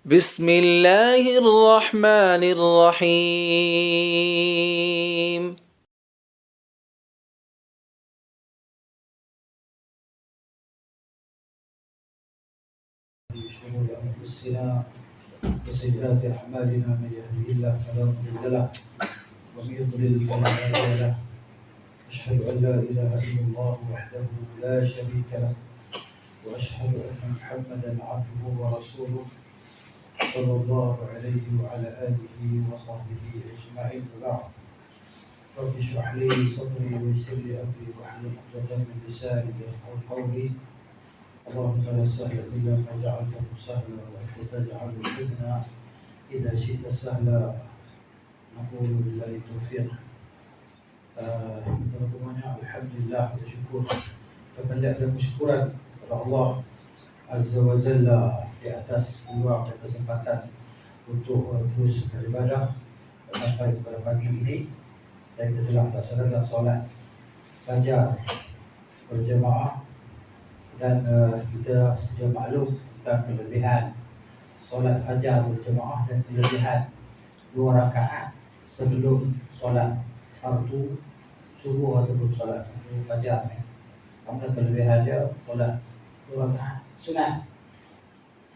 بسم الله الرحمن الرحيم. شرور أنفسنا وسيئات أعمالنا، من يهده الله فلا مضل له ومن يضلل فلا هادي له. أشهد أن لا إله إلا الله وحده لا شريك له، وأشهد أن محمدا عبده ورسوله صلى الله عليه وعلى آله وصحبه أجمعين. وبعد، رب اشرح لي صدري ويسر لي أمري واحلل عقدة من لساني يفقهوا قولي. اللهم لا سهل إلا ما جعلته سهلا وأنت تجعل الحزن إذا شئت سهلا. نقول بالله التوفيق. Teman-temannya, Alhamdulillah, kita syukur kepada kesyukuran kepada Allah Azza wa Jalla di atas luar kesempatan untuk terus beribadah sampai pada pagi ini. Dan kita telah melaksanakan solat fajar berjemaah, dan kita sudah maklum tentang kelebihan solat fajar berjemaah dan kelebihan 2 rakaat sebelum solat fardu subuh ataupun solat fardu fajar. Namun kelebihannya solat 2 rakaat sunat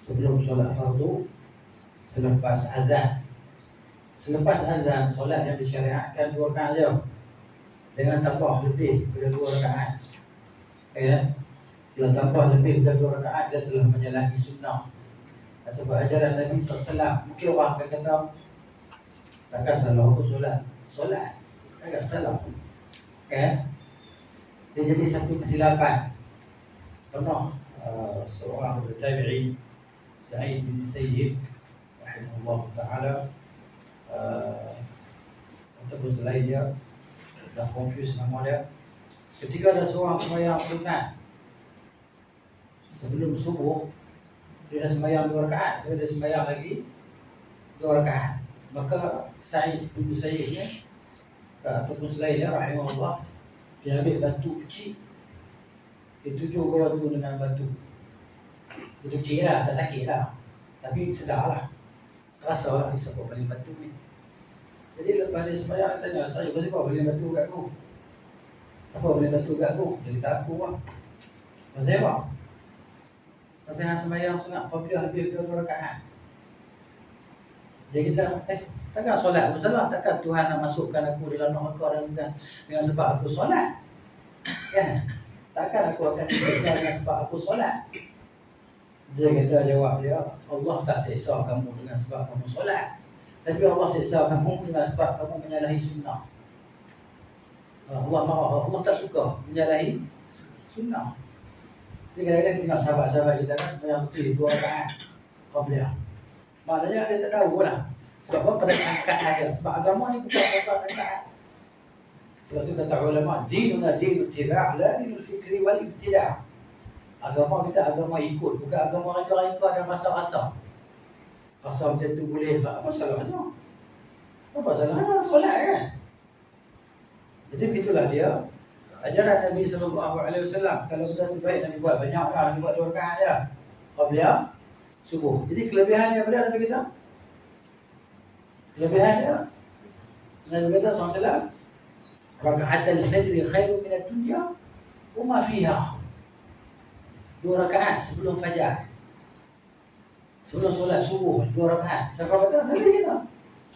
sebelum solat fardu selepas azan. Selepas azan, solat yang disyariatkan 2 rakaat saja, dengan tambah lebih daripada 2 rakaat. Bila tambah lebih dari 2 rakaat, dia telah menyalahi sunnah atau ajaran Nabi SAW. Mungkin orang akan kata, takkan salah aku solat takkan salah. Dia jadi satu kesilapan. Pernah seorang tabi'i, Sa'id bin Musayyib rahimahullah ta'ala, ataupun selain dia, dah confuse nama dia, ketika ada seorang sembahyang sunat sebelum subuh, dia dah sembahyang 2 rakaat, dia dah sembahyang lagi 2 rakaat. Maka Sa'id bin Musayyib ni ataupun selain dia rahimahullah, dia ambil batu kecil, dia tujuk bawah tu dengan batu. Batu kecil lah, tak sakit lah, tapi sedar lah, terasa lah siapa paling batu ni. Jadi lepas dia sembahyang, dia tanya, "Saya kenapa boleh batu kat aku? Siapa boleh batu kat aku?" Dia kata, "Aku lah." Pasal apa? Pasal yang sembahyang sunat apabila lebih dari 2 rakaat. Dia kata, takkan solat aku salah? Takkan Tuhan nak masukkan aku dalam neraka dengan sebab aku solat? Takkan aku akan disiksa dengan sebab aku solat? Dia kata, jawab dia, Allah tak siksa kamu dengan sebab kamu solat, tapi Allah siksa kamu dengan sebab kamu menyalahi sunnah. Allah marah, Allah tak suka menyalahi sunnah. Jadi kadang-kadang tengok sahabat-sahabat kita kan sembahyang putih 2 rakaat qabliyah. Maknanya dia tak tahu lah sebab apa pada angkat dia. Sebab agama ni bukan apa angkat. Sebab tu kata ulama, dinuna dinul tiba' la dinul fikri wal ibtida'. Agama kita agama ikut, bukan agama raja-raja ada rasa-rasa. Rasa macam tu boleh, apa salahnya? Apa salahnya? Solat kan? Jadi begitulah dia ajaran Nabi SAW. Kalau sudah tu baik Nabi buat banyaklah, Nabi buat 2 rakaat je qabliyah subuh. Jadi kelebihannya apa dia Nabi kata? Kelebihannya Nabi kata SAW, rakaat al-fajr khairun min ad-dunya wa ma fiha. 2 rakaat sebelum fajar, sebelum solat subuh, 2 rakaat. Siapa kata? Nabi kata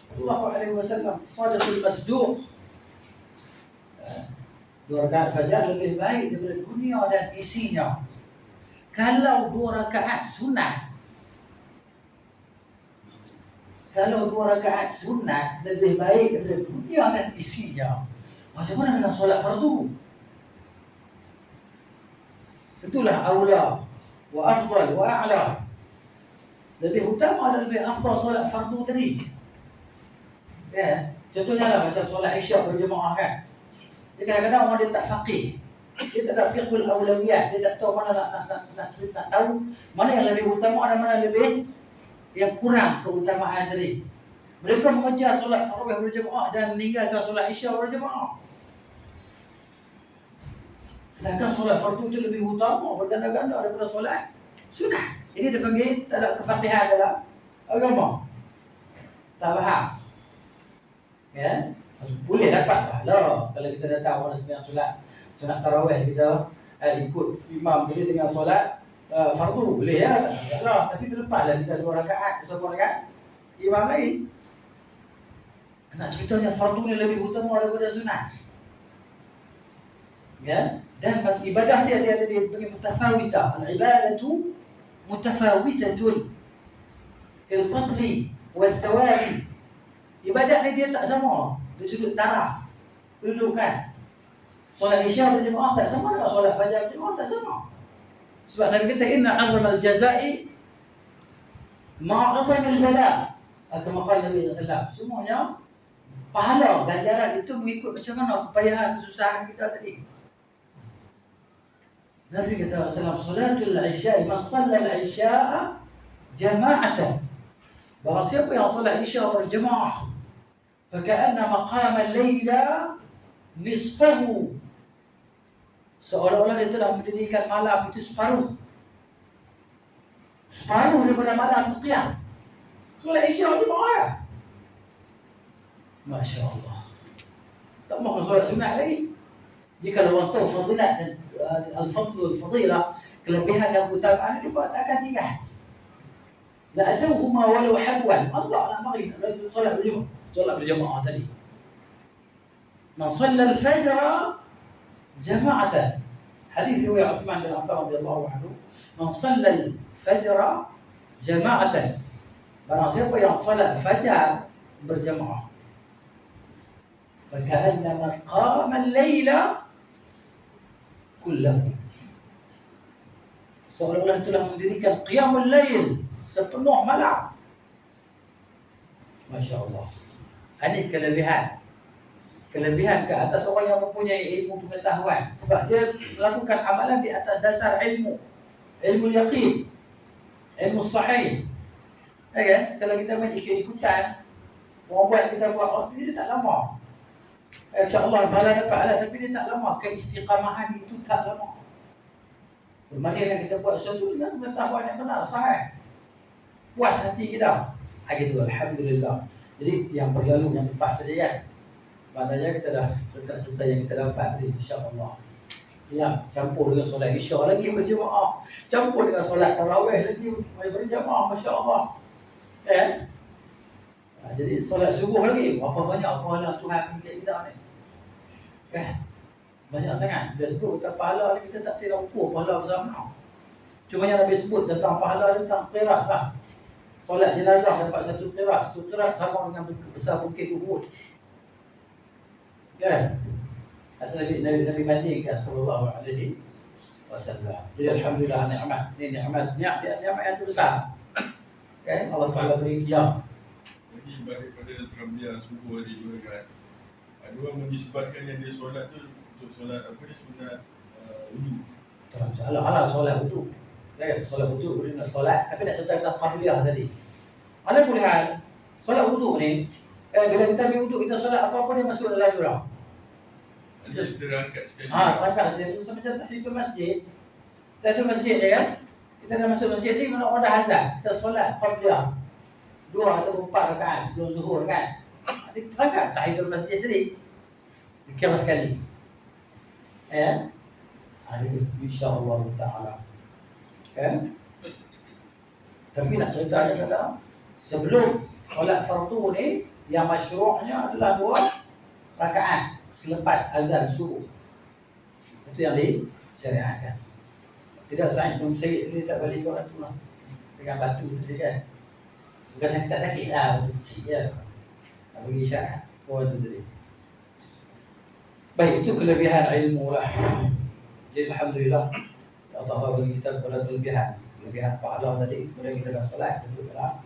sallallahu alaihi wasallam, shadiqul masduq. 2 rakaat fajar lebih baik daripada dunia dan isinya. Kalau 2 rakaat sunat, kalau 2 rakaat sunat lebih baik daripada dunia dan isinya, macam mana dengan solat fardu? Itulah aula wa afdal wa a'la. Lebih utama dan lebih afdal solat fardu tadi. Contohnya lah macam solat Isyak berjemaah kan. Dia kadang-kadang orang dia tak faqih, dia tak ada fiqhul awlawiyat, dia tak tahu mana nak tahu mana yang lebih utama dan mana yang kurang keutamaan tadi. Mereka mengejar solat tarawih berjemaah dan meninggalkan solat Isyak berjemaah. Sedangkan solat fardu itu lebih utama, berganda-ganda daripada solat sunat. Ini dipanggil tak ada kefaqihan dalam agama. Tak faham. Ya, boleh dapat pahala kalau kita datang orang sembahyang solat tarawih kita ikut imam boleh dengan solat fardu boleh ya, tak lah. Tapi terlepaslah kita 2 rakaat bersama dengan imam lain. Nak ceritanya fardu ni lebih utama daripada sunat. Ya, dan pas ibadah dia panggil mutafawitah. Al-ibadatu mutafawitatun fil fadli wal thawabi. Ibadat ni dia tak sama dari sudut taraf kedudukan. Solat Isya berjemaah tak sama dengan solat Fajar berjemaah tak sama. Sebab Nabi kata inna azmal jazai ma'azam al-bala. Atau maqal Nabi sallallahu semuanya pahala ganjaran itu mengikut macam mana kepayahan kesusahan kita tadi. Nabi kata sallallahu salatul isya man shalla al-isya jama'atan. Barang siapa yang solat Isya berjemaah, faka'anna maqam al-laila nisfahu. Seolah-olah dia telah mendirikan malam itu separuh daripada malam qiyam. Solat Isya berjemaah. Masya Allah. Tak mahu solat sunat lagi. Jika orang tahu fadilat dan al-fadl wal-fadilah, kelebihan dan keutamaan itu tak akan tinggal. La adawhuma walau habwan. Allah nak mari solat berjemaah tadi. Man shalla al-fajr jama'atan. Hadis riwayat Uthman bin Affan radhiyallahu anhu. Man shalla al-fajr jama'atan. Barang siapa yang solat fajar berjemaah, faka'annama qama al-laila kullahu. Seolah-olah telah mendirikan qiyamul lail sepenuh malam. Masya Allah. Ini kelebihan ke atas orang yang mempunyai ilmu pengetahuan. Sebab dia melakukan amalan di atas dasar ilmu yaqin, ilmu sahih. Okay? Kalau kita main ikut-ikutan, orang buat kita buat, dia tak lama. InsyaAllah pahala dapat pahala, tapi dia tak lama. Keistiqamahan itu tak lama. Bermakna kita buat sesuatu dengan pengetahuan yang benar, sahih. Puas hati kita. Gitu, alhamdulillah. Jadi yang berlalu yang lepas saja kan. Maknanya kita dah cerita-cerita yang kita dapat tadi, insya-Allah. Ya, campur dengan solat Isya lagi berjemaah, campur dengan solat tarawih lagi berjemaah, masya-Allah. Jadi solat subuh lagi, berapa banyak pahala Tuhan bagi kita ni. Banyak sangat. Dia sebut tentang pahala ni, kita tak kira ukur pahala bersama. Cuma yang Nabi sebut tentang pahala tentang qiraat lah. Solat jenazah dapat satu qiraat sama dengan besar bukit Uhud. Kan? Nabi bandingkan sallallahu alaihi wasallam. Jadi alhamdulillah nikmat. Ini nikmat yang terbesar. Kan? Allah Taala beri qiyam. Jadi pada Qabliyah subuh tadi juga kan. Ada orang menisbatkan yang dia solat tu untuk solat apa ni, sunat wudu. Tak salah solat wudu. Kan? Solat wudu boleh nak solat, tapi nak cerita tentang Qabliyah tadi. Ala kulli hal, solat wudu ni bila kita ambil wudu, kita solat apa-apa dia masuk dalam surah. Ada kita rangkat sekali. Rangkat dia macam tahiyatul masjid. Tahiyatul masjid dia kan. Kita dah masuk masjid ni, mana orang dah azan, kita solat Qabliyah 2 atau 4 rakaat sebelum zuhur kan. Nanti rangkat tahiyatul masjid tadi. Dikira sekali. Ya. Itu insya-Allah taala. Kan? Tapi nak cerita je kata, sebelum solat fardu ni yang masyru'nya adalah 2 rakaat selepas azan subuh. Itu yang disyariatkan. Tidak Sa'id bin Sayyid dia tak balik orang tu lah. Dengan batu tadi kan. Bukan sakit lah, batu kecil je. Tak bagi syarat orang tu tadi. Baik, itu kelebihan ilmu lah. Jadi alhamdulillah Allah bagi kita kepada kelebihan pahala tadi. Kemudian kita dah solat, duduk dalam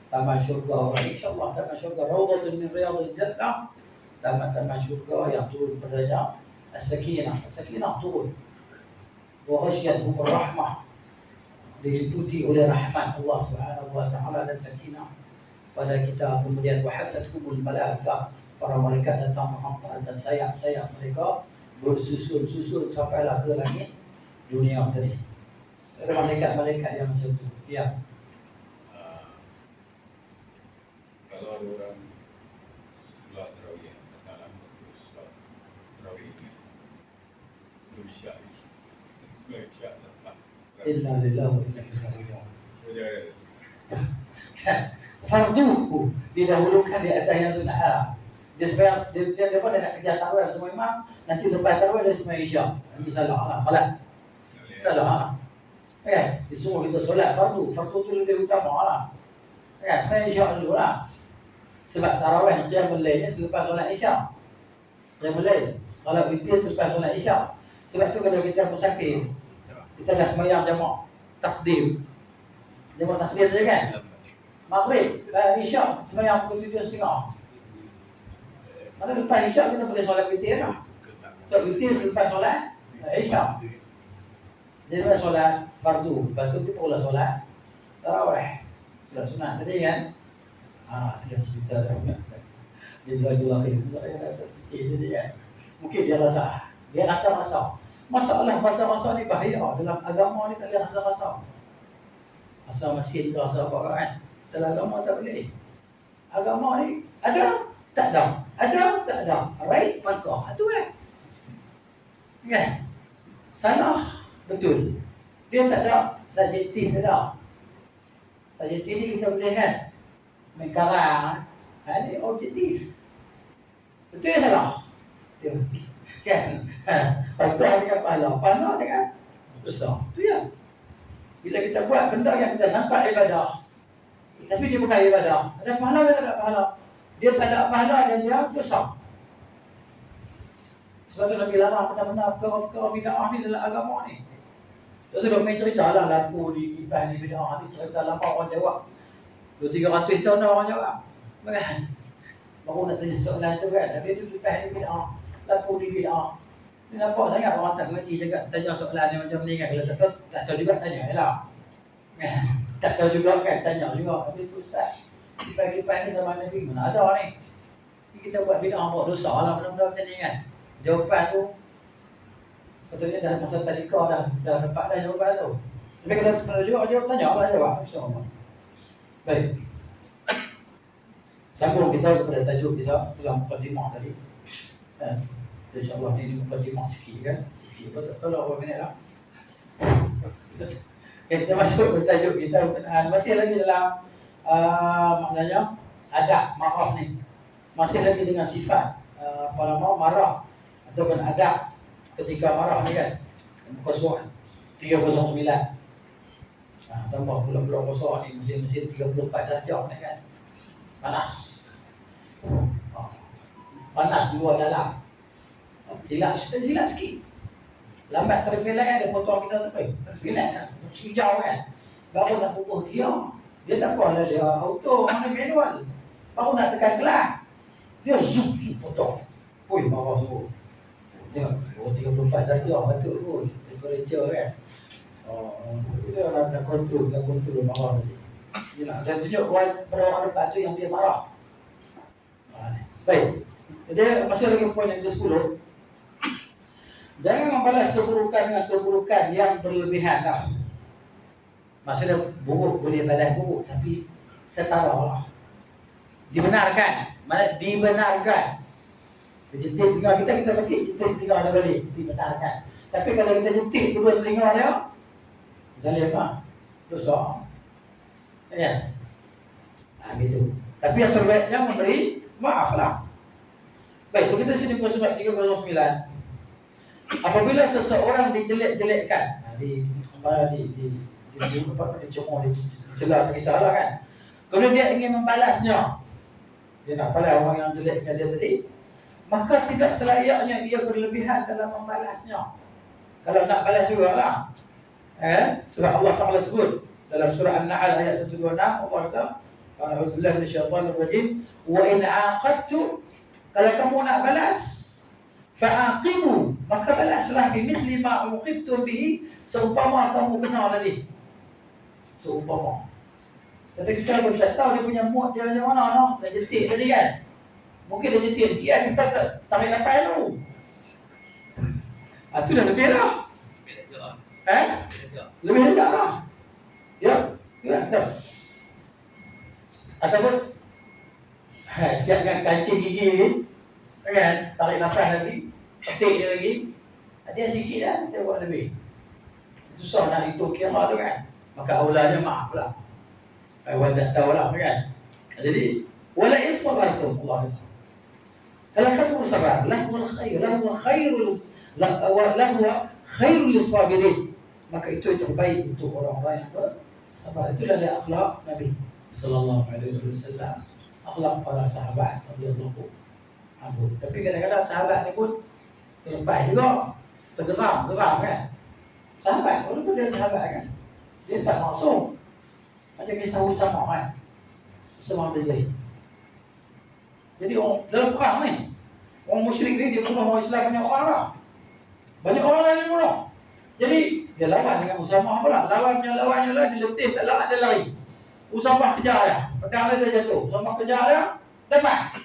taman syurga orang, insyaAllah taman syurga Rawdatun min Riyadil Jannah. Taman-taman syurga yang turun padanya As-Sakinah turun. Wa ghasyiyatuhum rahmah, diliputi oleh rahmat Allah Subhanahu wa taala dan sakinah pada kita. Kemudian wa hafathumul malaika, para malaikat datang menghampar dan sayap-sayap mereka bersusun sampailah ke langit dunia tadi. Ada malaikat-malaikat yang macam tu. Ya. ada orang solat tarawih malam terus solat tarawih itu isyak sebelum isyak lepas. Inna lillahi wa inna ilaihi raji'un. Ya. Fardu didahulukan di atas yang sunnah. Dia sebab dia nak kerja tarawih semua imam, nanti lepas tarawih dia semua isyak. Nanti salah lah, kalah. Salah lah. Disuruh kita solat fardu tu lebih utama lah. Semua isyak dulu lah. Sebab tarawih qiyamul lailnya selepas solat isyak. Qiyamul lail. Kalau witir selepas solat isyak. Sebab tu kalau kita musafir, kita dah sembahyang jamak takdim. Jamak takdim saja kan? Maghrib, isyak sembahyang pukul 7.30. Mana lepas isyak kita boleh solat witir lah. So witir selepas solat isyak. Jadi kita solat fardu, lepas tu kita pula solat tarawih. Sudah sunat tadi kan? Dia cerita dah. Jazakallahu khairan. Jadi kan, mungkin dia rasa masalah ni bahaya dalam agama ni. Tak boleh rasa asal masjid tu asal apa kan, dalam agama tak boleh. Agama ni ada tak ada right maka tu kan salah betul. Dia tak ada subjektif ada. Subjektif ni kita boleh kan main karang, ini objektif. Betul ya salah? Kan? Pahala dengan pahala dengan besar. Itu ya. Bila kita buat benda yang kita sangka ibadah, tapi dia bukan ibadah, ada pahala atau tak ada pahala? Dia tak ada pahala dan dia besar. Sebab tu Nabi larang benar-benar perkara bid'ah ni dalam agama ni. Terus dia main cerita lah laku di ibah ni bid'ah ni, cerita lama orang jawab. 200-300 tahun dah orang jawab. Baru nak tanya soalan tu kan, tapi tu ibah ni bid'ah. Laku di bid'ah. Ni nampak sangat orang tak mengerti juga tanya soalan yang macam ni kan. Kalau tak tahu juga tanya lah. Tak tahu juga kan tanya juga. Tapi tu Ustaz, lipat-lipat ni dalam Nabi mana ada ni. Kita buat bid'ah buat dosa lah benda-benda macam ni kan. Jawapan tu sebetulnya dah masa tadika dah dapat dah jawapan tu. Tapi kalau jawab tanya lah jawab insya-Allah. Baik. Sambung kita kepada tajuk kita dalam mukadimah tadi. InsyaAllah ni mukadimah sikit kan. Sikit apa tak tahu lah berapa minit lah. Kita masuk ke tajuk kita berkenaan. Masih lagi dalam maknanya adab marah ni. Masih lagi dengan sifat marah ataupun adab ketika marah ni kan. Muka surat 309. Tambah bulan-bulan puasa ni mesin 34 darjah ni kan. Panas luar dalam. Silap sikit. Lambat terfilan dia potong kita tu. Terfilan kan. Hijau kan. Baru nak pukul dia. Dia tak apa lah dia auto mana manual. Baru nak tekan kelas. Dia zoom potong. Oi marah tu. Tengok 34 darjah betul pun. Temperature kan. Dia nak kontrol marah tadi. Dia nak tunjuk pada orang depan tu yang dia marah. Baik. Jadi masih lagi poin yang ke-10. Jangan membalas keburukan dengan keburukan yang berlebihan lah. Maksudnya buruk boleh balas buruk, tapi setara lah. Dibenarkan. Mana dibenarkan. Jentik telinga kita bagi, jentik telinga ada balik. Dibenarkan. Tapi kalau kita jentik kedua telinga dia, zalim lah. Dosa. Ya. Gitu. Tapi yang terbaiknya memberi maaf lah. Baik, kita sini muka surat 309. Apabila seseorang dijelek-jelekkan, dicemooh, dicela, tak kisahlah kan. Kalau dia ingin membalasnya, dia nak balas orang yang jelekkan dia tadi, maka tidak selayaknya ia berlebihan dalam membalasnya. Kalau nak balas jugalah. Surah Allah Ta'ala sebut dalam surah An-Nahl ayat 126, Allah kata, a'udzubillahi minasyaitonir rajim, wa in 'aqadtum, kalau kamu nak balas, fa'aqibu, maka balaslah bimithli ma uqibtum bihi, seumpama kamu kena tadi. Seumpama. Tapi kita pun tak tahu dia punya mood dia macam mana no? Dah jentik tadi kan. Mungkin dia jentik sikit kan, kita tak boleh nampak tu. Itu dah lebih lah. Lebih rendah lah. Ya, betul. Ataupun Siapkan kancing gigi ni, kan? Tarik nafas lagi, petik dia lagi. Ada sikit lah, kita buat lebih. Susah nak hitung kira tu kan. Maka aulanya maaf lah. Awak tak tahu lah kan. Jadi, wala in sabartum, Allah SWT. Kalau kamu bersabar, lahul khair, lahul khairul, lahul khairul sabirin. Maka itu yang terbaik untuk orang-orang yang bersabar. Itulah dia akhlak Nabi sallallahu alaihi wasallam. Akhlak para sahabat radhiyallahu anhum. Tapi kadang-kadang sahabat ni pun terlepas juga, tergeram kan. Sahabat, walaupun dia sahabat kan, dia tak maksum. Ada kisah Usama kan, Usama bin Zaid. Jadi orang dalam perang ni, orang musyrik ni dia bunuh orang Islam banyak orang lah. Banyak orang lain dia bunuh. Jadi dia lawan dengan Usama pula. Lawannya lah, dia letih tak lawan dia lari. Usama kejar dia, pedang dia jatuh. Usama kejar dia, dapat.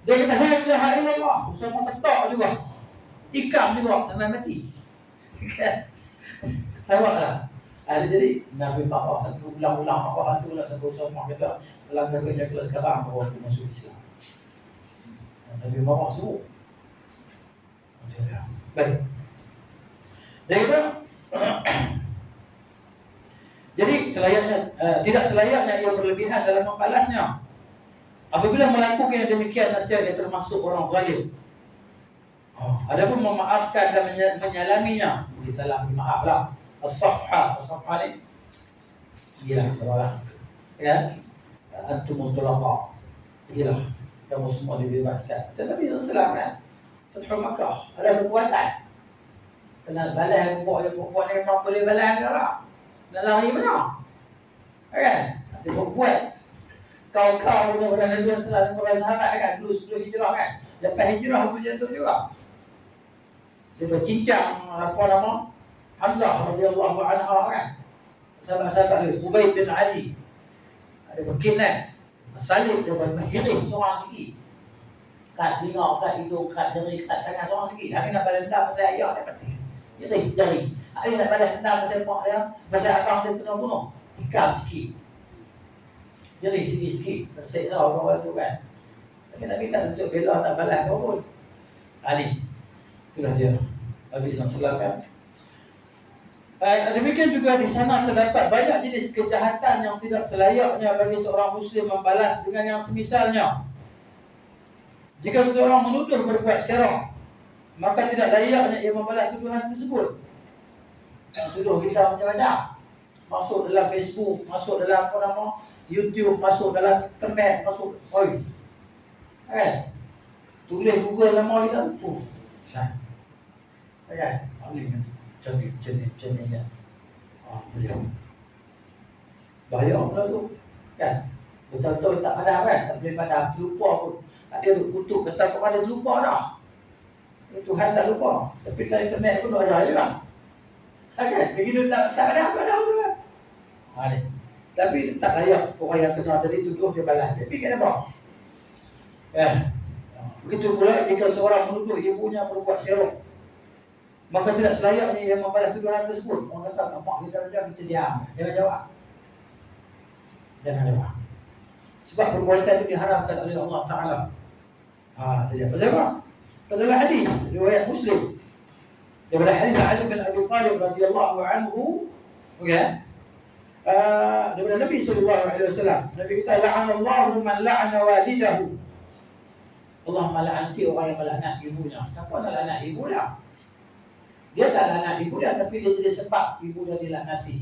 Dia kata, la ilaha illallah. Usama tetak juga, tikam juga sampai mati. Nampak tak? Jadi Nabi Muhammad ulang-ulang apa tu lah sampai Usama kata, kalau kau jaga sekarang baru aku masuk Islam. Nabi Muhammad suruh. Baik. Jadi selayaknya tidak selayaknya ia berlebihan dalam membalasnya. Apabila melakukan yang demikian, nescaya ia termasuk orang zalim. Adapun memaafkan dan menyalaminya, disalah maaflah. As-safha ni gila berwala. Ya. Antum tulaqa. Gila. Kamu semua dibebaskan. Tetapi Rasulullah kan, Fathul Makkah ada kekuatan. Kena balas perempuan ni memang boleh balas ke tak? Nak lari mana? Kan? Dia buat kau punya orang Nabi Sallallahu Alaihi Wasallam kan, dulu sebelum hijrah kan. Lepas hijrah pun jatuh juga. Dia bercincang apa nama? Hamzah radhiyallahu anhu kan. Sahabat-sahabat dia, Khubayb bin Ali. Ada berkinan. Salib dia berhiring seorang sikit. Kat singa, kat hidung, kat jari, kat tangan seorang sikit. Hari nak balas dendam pasal ayah dia pati. Jari. Hari nak balas dendam pasal mak dia, pasal abang dia kena bunuh. Tikam sikit. Jari sikit-sikit. Terseksa orang tu kan. Tapi Nabi tak tunjuk bela, tak balas kau pun. Ni. Itulah dia. Nabi SAW kan. Demikian juga di sana terdapat banyak jenis kejahatan yang tidak selayaknya bagi seorang Muslim membalas dengan yang semisalnya. Jika seseorang menuduh berbuat serong, maka tidak layaknya ia membalas tuduhan tersebut. Tuduh kita macam-macam, masuk dalam Facebook, masuk dalam YouTube, masuk dalam internet, masuk kan? Tulis Google nama kita, kan? Macam ni kan. Dia bahaya pula tu kan. Betul-betul tak padam kan. Tak boleh padam, terlupa pun. Tak ada kutuk kata kepada terlupa dah. Tuhan tak lupa. Tapi dalam internet pun ada je lah kan. Begitu tak padam tu kan. Ni. Tapi tak layak orang yang kena tadi tuduh dia balas. Dia fikir apa? Begitu pula jika seorang menuduh ibunya berbuat serong, maka tidak selayaknya ia membalas tuduhan tersebut. Orang kata, mak kita macam kita diam. Jangan jawab. Sebab perbuatan itu diharamkan oleh Allah Ta'ala. Itu dia. Pasal apa? Adalah hadis riwayat Muslim. Daripada hadis Ali bin Abi Talib radhiyallahu anhu. Okay. Daripada Nabi SAW. Nabi kita, la'anallahu man la'ana walidahu. Allah melaknati orang yang melaknat ibunya. Siapa nak laknat ibu dia? Dia tak laknat ibu dia, tapi dia jadi sebab ibu dia dilaknati.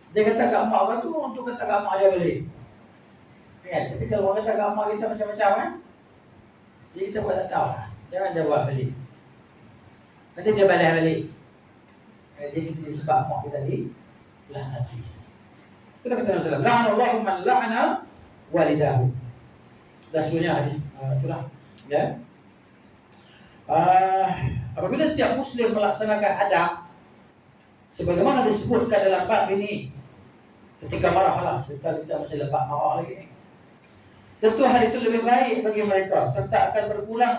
Dia kata kat mak orang tu, orang tu kata kat mak dia balik. Kan? Tapi kalau orang kata kat mak kita macam-macam kan, jadi kita buat tak tahu lah. Jangan jawab balik. Nanti dia balas balik. Jadi kita jadi sebab mak kita dilaknati. Itulah kata Rasulullah, la'anallahu man la'ana walidahu. Dan sebenarnya hadis itulah. Ya. Apabila setiap Muslim melaksanakan adab sebagaimana disebutkan dalam bab ini, ketika marahlah, kita masih lepas marah lagi ni, tentu hal itu lebih baik bagi mereka, serta akan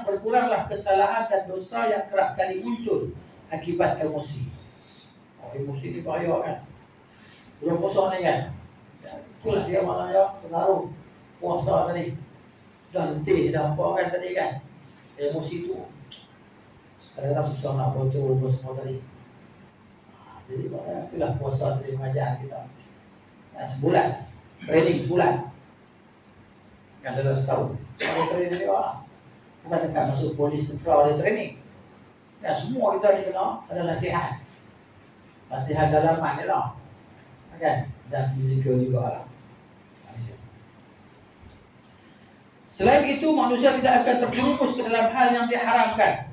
berkuranglah kesalahan dan dosa yang kerap kali muncul akibat emosi. Emosi ni bahaya kan. Belum kosong ni kan. Itulah dia maknanya pengaruh puasa tadi. Dah letih dah apa kan tadi kan. Emosi tu kadang-kadang susah nak kontrol semua tadi. Jadi itulah puasa dari pengajian kita. Sebulan training sebulan. Yang sudah setahun. Ada training dia. Bukan dekat masuk polis tentera ada training. Ya, semua kita ni kena ada latihan. Latihan dalaman ni lah. Kan? Dan fizikal juga lah. Selain itu, manusia tidak akan terjerumus ke dalam hal yang diharamkan.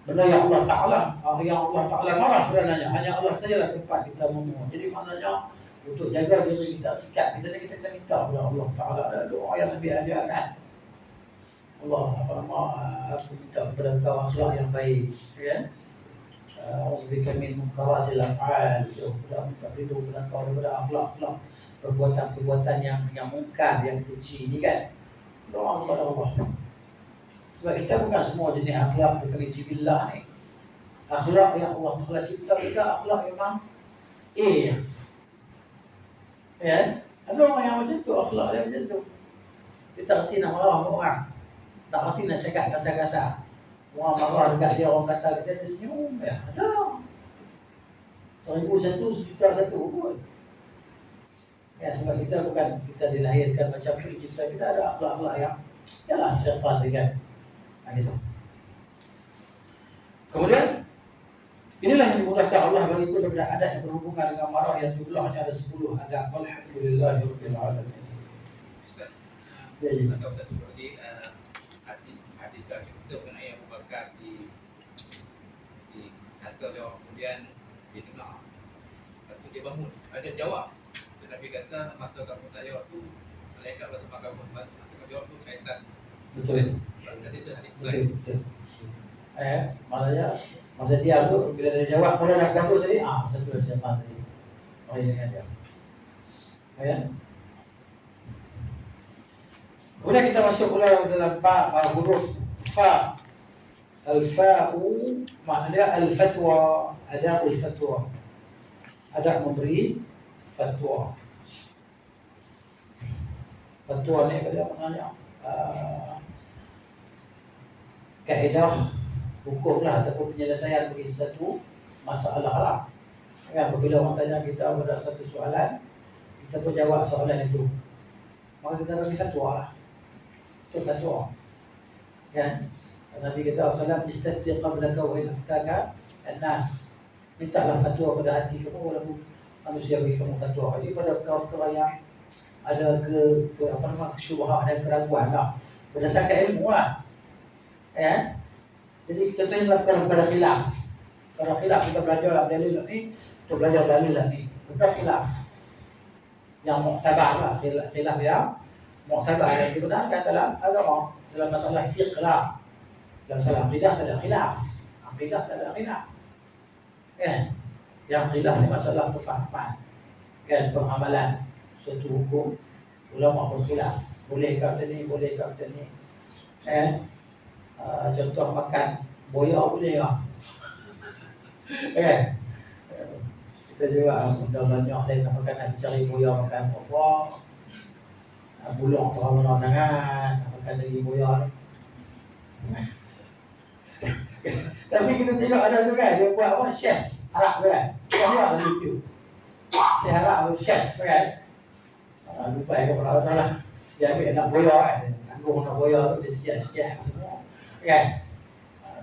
Benda yang Allah Ta'ala marah kerananya. Hanya Allah sajalah tempat kita memohon. Jadi maknanya untuk jaga diri kita, sikap kita minta kepada Allah Ta'ala. Ada doa yang Nabi ajarkan. Allah, aku minta kepada kau akhlak yang baik, ya. Bika min munkaratil af'al. Aku minta berlindung kepada kau daripada akhlak perbuatan-perbuatan yang mungkar, yang keji ni kan. Doa kepada Allah. Sebab kita bukan semua jenis akhlak dari jibillah ni. Akhlak yang Allah Ta'ala cipta kita akhlak memang ya. Ada orang yang macam tu, akhlak dia macam tu. Dia tak hati nak marah orang, tak hati nak cakap kasar-kasar. Orang marah dekat dia, orang kata dia senyum. Ya, ada 1,000 satu, 1,000 satu pun. Ya, sebab kita dilahirkan macam tu. Kita ada akhlak-akhlak yang yalah syaitan kan. Gitu. Kemudian inilah yang dimudahkan Allah bagi kita daripada adat yang berhubungan dengan marah yang jumlahnya ada 10 adab. Alhamdulillahirabbil alamin. Ustaz, Ya. atau Ustaz seperti hadis kami itu mengenai Abu Bakar di kantor dia, kemudian dia dengar, lepas tu dia bangun, ada jawab. Tu Nabi kata masa kamu tak jawab tu malaikat bersama kamu, masa kamu jawab tu syaitan. Betul. Jadi itu hadis lain. Betul. Maknanya masa dia tu bila dia jawab kalau nak gaduh tadi, satu siapa tadi. Oh ini kan dia. Ya. Kemudian kita masuk pula dalam huruf fa. Al-fa'u maknanya al-fatwa, adabul fatwa. Adab memberi fatwa. Fatwa ni dia maknanya kaedah hukum lah ataupun penyelesaian bagi satu masalah lah. Kan, apabila orang tanya kita pada satu soalan, kita pun jawab soalan itu, maka kita bagi fatwa lah. Itu fatwa. Kan? Nabi kata SAW, istafti qablaka wa in aftaka an-nas. Mintalah fatwa pada hati kamu walaupun manusia bagi kamu fatwa. Jadi pada perkara yang ada kesyubhat dan keraguan lah, berdasarkan ilmu lah. Ya. Jadi contohnya pada khilaf. Pada khilaf kita belajar dalil ni, kita belajar dalil ni. Bukan khilaf yang muktabar lah, khilaf yang muktabar yang dibenarkan dalam agama, dalam masalah fiqh lah. Dalam masalah akidah tak ada khilaf. Akidah tak ada khilaf. Yang khilaf ni masalah kefahaman, kan, pengamalan suatu hukum. Ulama berkhilaf, boleh ke ni, boleh ke ni. Contoh makan boya boleh tak? Kita juga dah banyak lain makanan, cari boya makan apa, bulung terlalu mana sangat, makan lagi boya ni. Tapi kita tengok ada tu kan, dia buat apa, chef Arab tu kan, chef Arab dalam YouTube, chef Arab tu chef kan. Lupa yang kalau lah, dia ambil nak boya kan, tanggung nak boya tu dia siap-siap semua kan.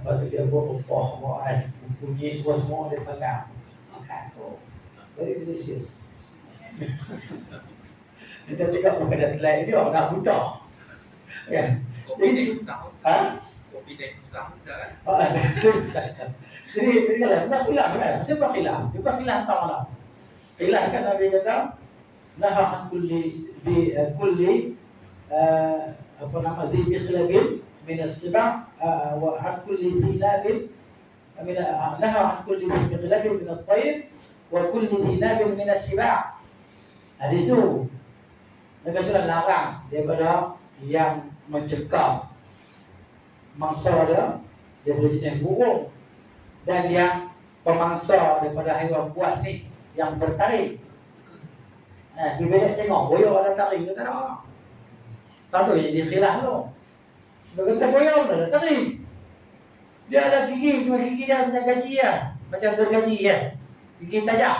Lepas tu dia buat upah kan, bunyi semua dia pegang makan tu, very delicious. Kita tengok makanan lain dia nak buta kan. Kopi teh kusam. Kopi teh kusam dah kan. Jadi bukan khilaf kan, siapa khilaf? Bukan khilaf tahu mana. Khilaf kan Nabi kata naha an kulli ذي بخلب من السبع وعن كل ذي ناب نهى عن كل ذي بخلب من الطير وكل ذي ناب من السباع. Hadis itu Nabi SAW larang daripada yang mencekam mangsa dia boleh jenis burung, dan yang pemangsa daripada haiwan buas ni yang bertaring. Bila tengok boyok ada taring ke tak ada. Tak tahu jadi khilaf tu. Dia kata boyok ada taring. Dia ada gigi, cuma gigi dia macam gaji ya. Macam gergaji ya. Gigi tajam.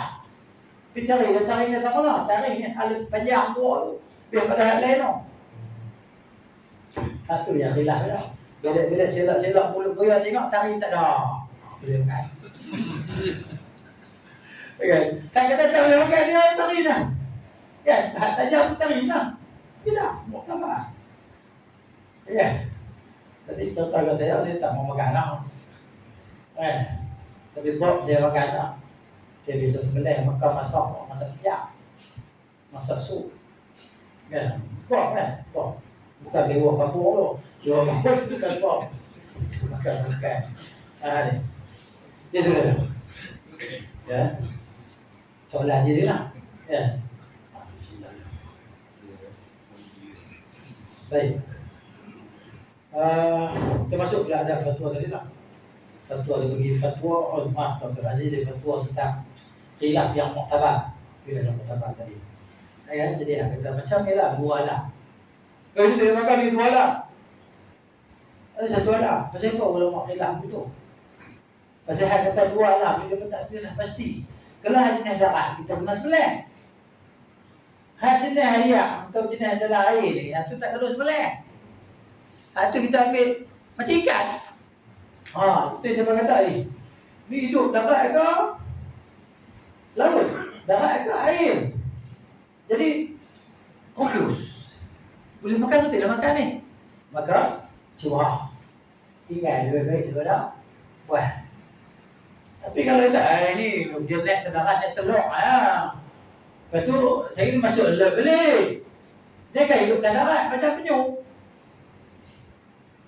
Tapi taring dia tak mana. Taring ni alat panjang tu. Biar pada hal lain tu. Satu yang khilaf tu. Bila selak-selak mulut boyok tengok taring tak ada. Boleh makan. Kan kata tak boleh makan dia taring dah. Kan, tajam taring dah. Tidak, muktamar. Ya. Tadi contoh kat saya tak mau makan lah. Tapi buat saya makan lah. Dia bisa sembelih makan masak pijak. Masak sup. Kan? Buat kan? Buat. Bukan dewa kampung tu. Dewa kampung tu kan buat. Makan. Ni. Dia sudah. Ya. Soalan dia lah. Ya. Baik. Termasuk pula ada fatwa tadi lah. Fatwa dia bagi fatwa, maaf tuan-tuan, dia fatwa tentang khilaf yang muktabar. Bila yang muktabar tadi. Ya, jadi kata macam ni lah, dua lah. Itu dia makan ni dua lah. Ada satu lah. Pasal apa ulama khilaf itu? Pasal hal kata dua lah, kita pun tak jelas pasti. Kalau jenis darah, kita pernah sebelah. Jenis hariak atau jenis adalah air ni, itu tak terus sebelah. Itu kita ambil macam ikan. Itu yang saya kata ni. Ni hidup darat ke laut? Darat ke air? Jadi confuse. Boleh makan ke tidak makan ni? Maka curah. Tinggal lebih baik daripada buah. Tapi kalau tak, ni dia naik ke darat, naik telur. Lepas tu, saya masuk laut balik. Dia kan hidup dalam darat macam penyu.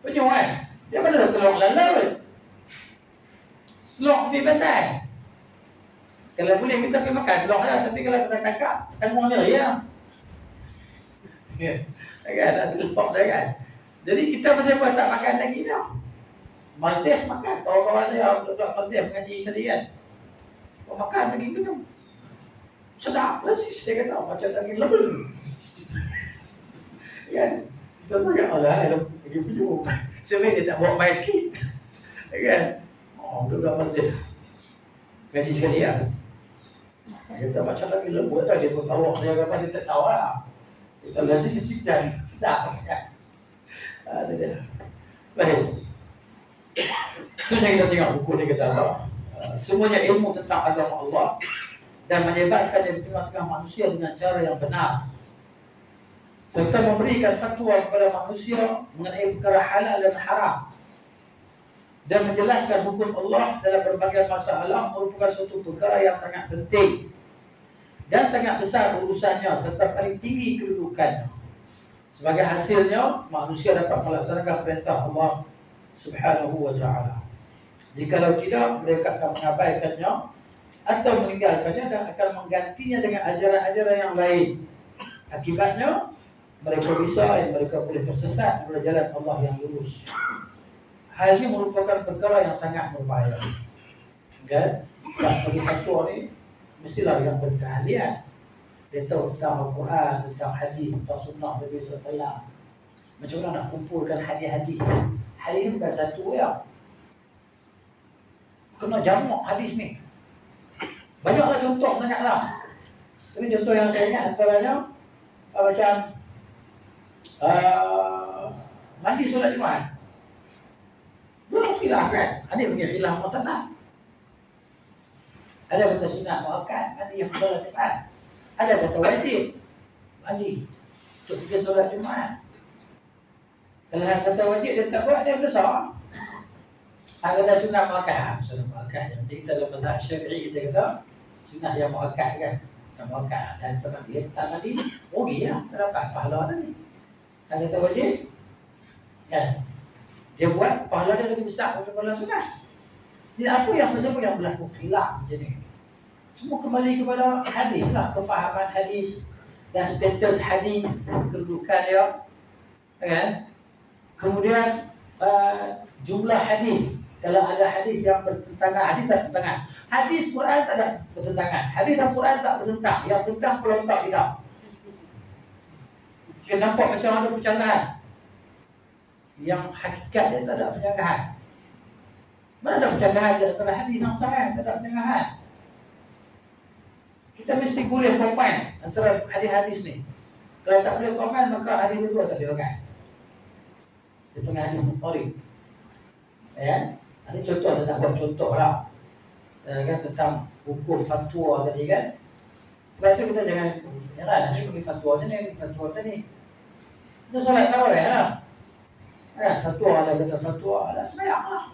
Penyu kan? Dia mana telur dalam laut? Telur di pantai. Kalau boleh kita pergi makan telur lah. Tapi kalau kita tangkap, tanggung dia ya. Kan? Itu sport dia kan? Jadi kita pasal apa tak makan lagi dah. Maldives makan. Kawan-kawan saya duduk Maldives mengaji tadi kan. Kau makan lagi minum. Sedap lah sih, saya kata macam lagi lebih. Kan? Kita tak ada lagi penyu. Sebenarnya dia tak bawa main sikit. Kan? Duduk Maldives. Gaji sekali ya. Kita macam lagi lembut tak, dia pun tahu saya kata dia tak tahu lah. Kita lazim dan sedap kan. Ada dia. Baik. Sebenarnya kita tengok buku ni kata Allah. Semuanya ilmu tentang agama Allah dan menyebarkan di tengah-tengah manusia dengan cara yang benar. Serta memberikan fatwa kepada manusia mengenai perkara halal dan haram. Dan menjelaskan hukum Allah dalam berbagai masalah merupakan suatu perkara yang sangat penting dan sangat besar urusannya serta paling tinggi kedudukannya. Sebagai hasilnya, manusia dapat melaksanakan perintah Allah Subhanahu wa ta'ala. Jikalau tidak, mereka akan mengabaikannya atau meninggalkannya dan akan menggantinya dengan ajaran-ajaran yang lain. Akibatnya, mereka boleh tersesat dari jalan Allah yang lurus. Hal ini merupakan perkara yang sangat berbahaya. Dan bagi fatwa ni, mestilah yang berkeahlian. Dia tahu tentang Al-Quran, tentang hadis, tentang sunnah Nabi SAW. Macam mana nak kumpulkan hadis-hadis. Hadis ni bukan satu ya. Kena jamak hadis ni. Banyaklah contoh, banyaklah. Tapi contoh yang saya ingat antaranya macam mandi solat Jumaat. Belum khilaf kan? Ada punya khilaf mu'tabar. Ada kata sunat muakkad, mandi yang solat Jumaat. Ada kata wajib mandi untuk pergi solat Jumaat. Kalau kata wajib dia tak buat, dia berdosa. Kata sunat muakkad, yang kita dalam mazhab Syafi'i kita kata sunat yang muakkad kan. Yang muakkad dan pernah dia tak mandi, rugi ya, tak dapat pahala tadi. Kalau kata wajib kan, dia buat pahala dia lebih besar daripada pahala sunat. Jadi apa yang berlaku khilaf macam ni? Semua kembali kepada hadis lah, kefahaman hadis dan status hadis, kedudukan dia, kan? Kemudian jumlah hadis Kalau ada hadis yang bertentangan, hadis tak bertentangan. Hadis Quran tak ada bertentangan. Hadis Al-Quran tak bertentang. Yang bertentang pelontak tidak. Saya nampak macam ada percanggahan. Yang hakikat dia tak ada percanggahan. Mana ada percanggahan di antara hadis yang sahih, tak ada percanggahan. Kita mesti boleh combine antara hadis-hadis ni. Kalau tak boleh combine, maka hadis kedua tak boleh pakai. Dia panggil hadis mutarib. Ya? Ini contoh, saya nak buat contoh lah. Kan tentang hukum fatwa tadi kan. Sebab tu kita jangan heran, ni bagi fatwa je ni, fatwa tadi. Kita solat tarawih lah. Kan fatwa ada kata fatwa, ada sembahyang lah.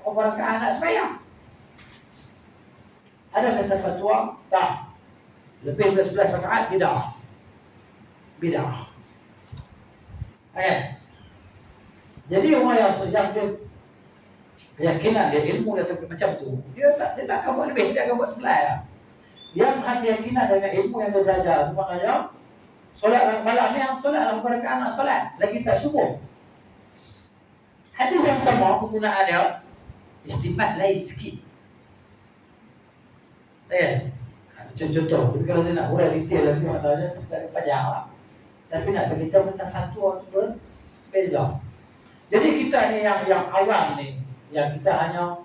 Orang rakaat nak sembahyang. Ada kata fatwa, tak. Lebih dari 11 rakaat bid'ah. Bid'ah. Ayat. Jadi orang yang dia keyakinan dia, ilmu dia macam tu, dia tak akan buat lebih, dia akan buat sebelah ya. Yang hati keyakinan dengan ilmu yang dia belajar, maknanya solat malam ni yang solat lah, bukan anak solat lagi tak subuh. Hadis yang sama penggunaan dia istimat lain sikit. Contoh, kalau saya nak urai detail lagi maknanya tak panjang lah. Tapi nak beritahu tentang fatwa tu berbeza. Jadi kita ni yang awam ni, yang kita hanya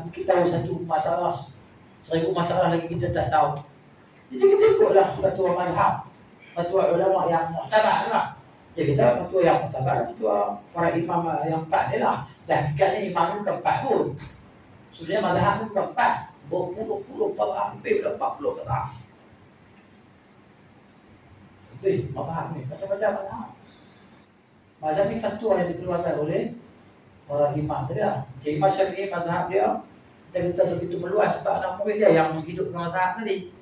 kita tahu satu masalah, 1000 masalah lagi kita tak tahu. Jadi kita ikutlah fatwa mazhab, fatwa ulama yang muktabar lah. Jadi kita fatwa yang muktabar, fatwa para imam yang 4 ni lah. Dan hakikatnya imam tu bukan 4 pun. Sebenarnya mazhab tu bukan 4, berpuluh-puluh hampir 40 kata. Betul, mazhab ni macam-macam mazhab. Mazhab ni fatwa yang dikeluarkan oleh para imam tadi lah. Jadi Imam Syafi'i mazhab dia kita begitu meluas sebab anak murid dia yang hidup dengan mazhab tadi.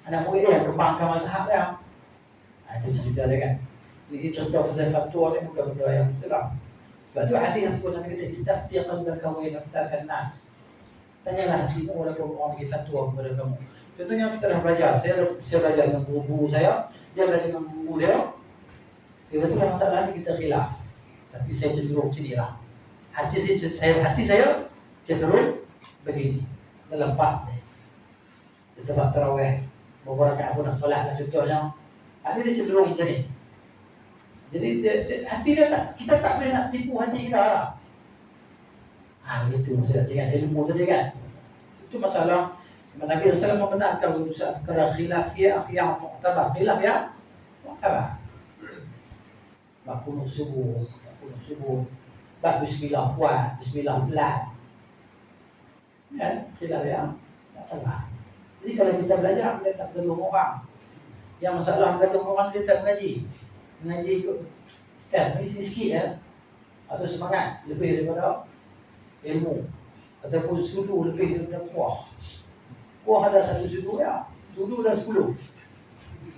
Anak murid dia yang kembangkan mazhab dia. Itu cerita dia kan. Ini contoh pasal fatwa ni bukan benda yang betul lah. Sebab tu hadis yang sebut Nabi kata istafti qalbaka wa yaftakan nas. Tanyalah hatimu walaupun orang bagi fatwa kepada kamu. Contohnya kita dah belajar. Saya belajar dengan guru saya, dia belajar dengan guru dia. Tiba-tiba masalah ni kita khilaf. Tapi saya cenderung sini lah. Hati saya cenderung begini. Dalam 4 ni. Kita buat tarawih. Beberapa rakaat aku nak solat lah contohnya. Hati dia cenderung macam ni. Jadi hati dia tak, kita tak boleh nak tipu hati kita lah. Itu maksudnya dengan ilmu tadi kan. Itu masalah. Nabi SAW membenarkan urusan perkara khilafiyah yang muktabar. Khilaf yang muktabar. Kunut subuh, bab bismillah kuat, bismillah pelan. Kan? Khilaf yang muktabar. Jadi kalau kita belajar, kita tak gaduh orang. Yang masalah gaduh orang dia tak mengaji. Mengaji ikut kan, mesti sikit ya. Atau semangat lebih daripada ilmu. Ataupun sudu lebih daripada kuah. Kuah ada 1 sudu ya. Sudu dah 10.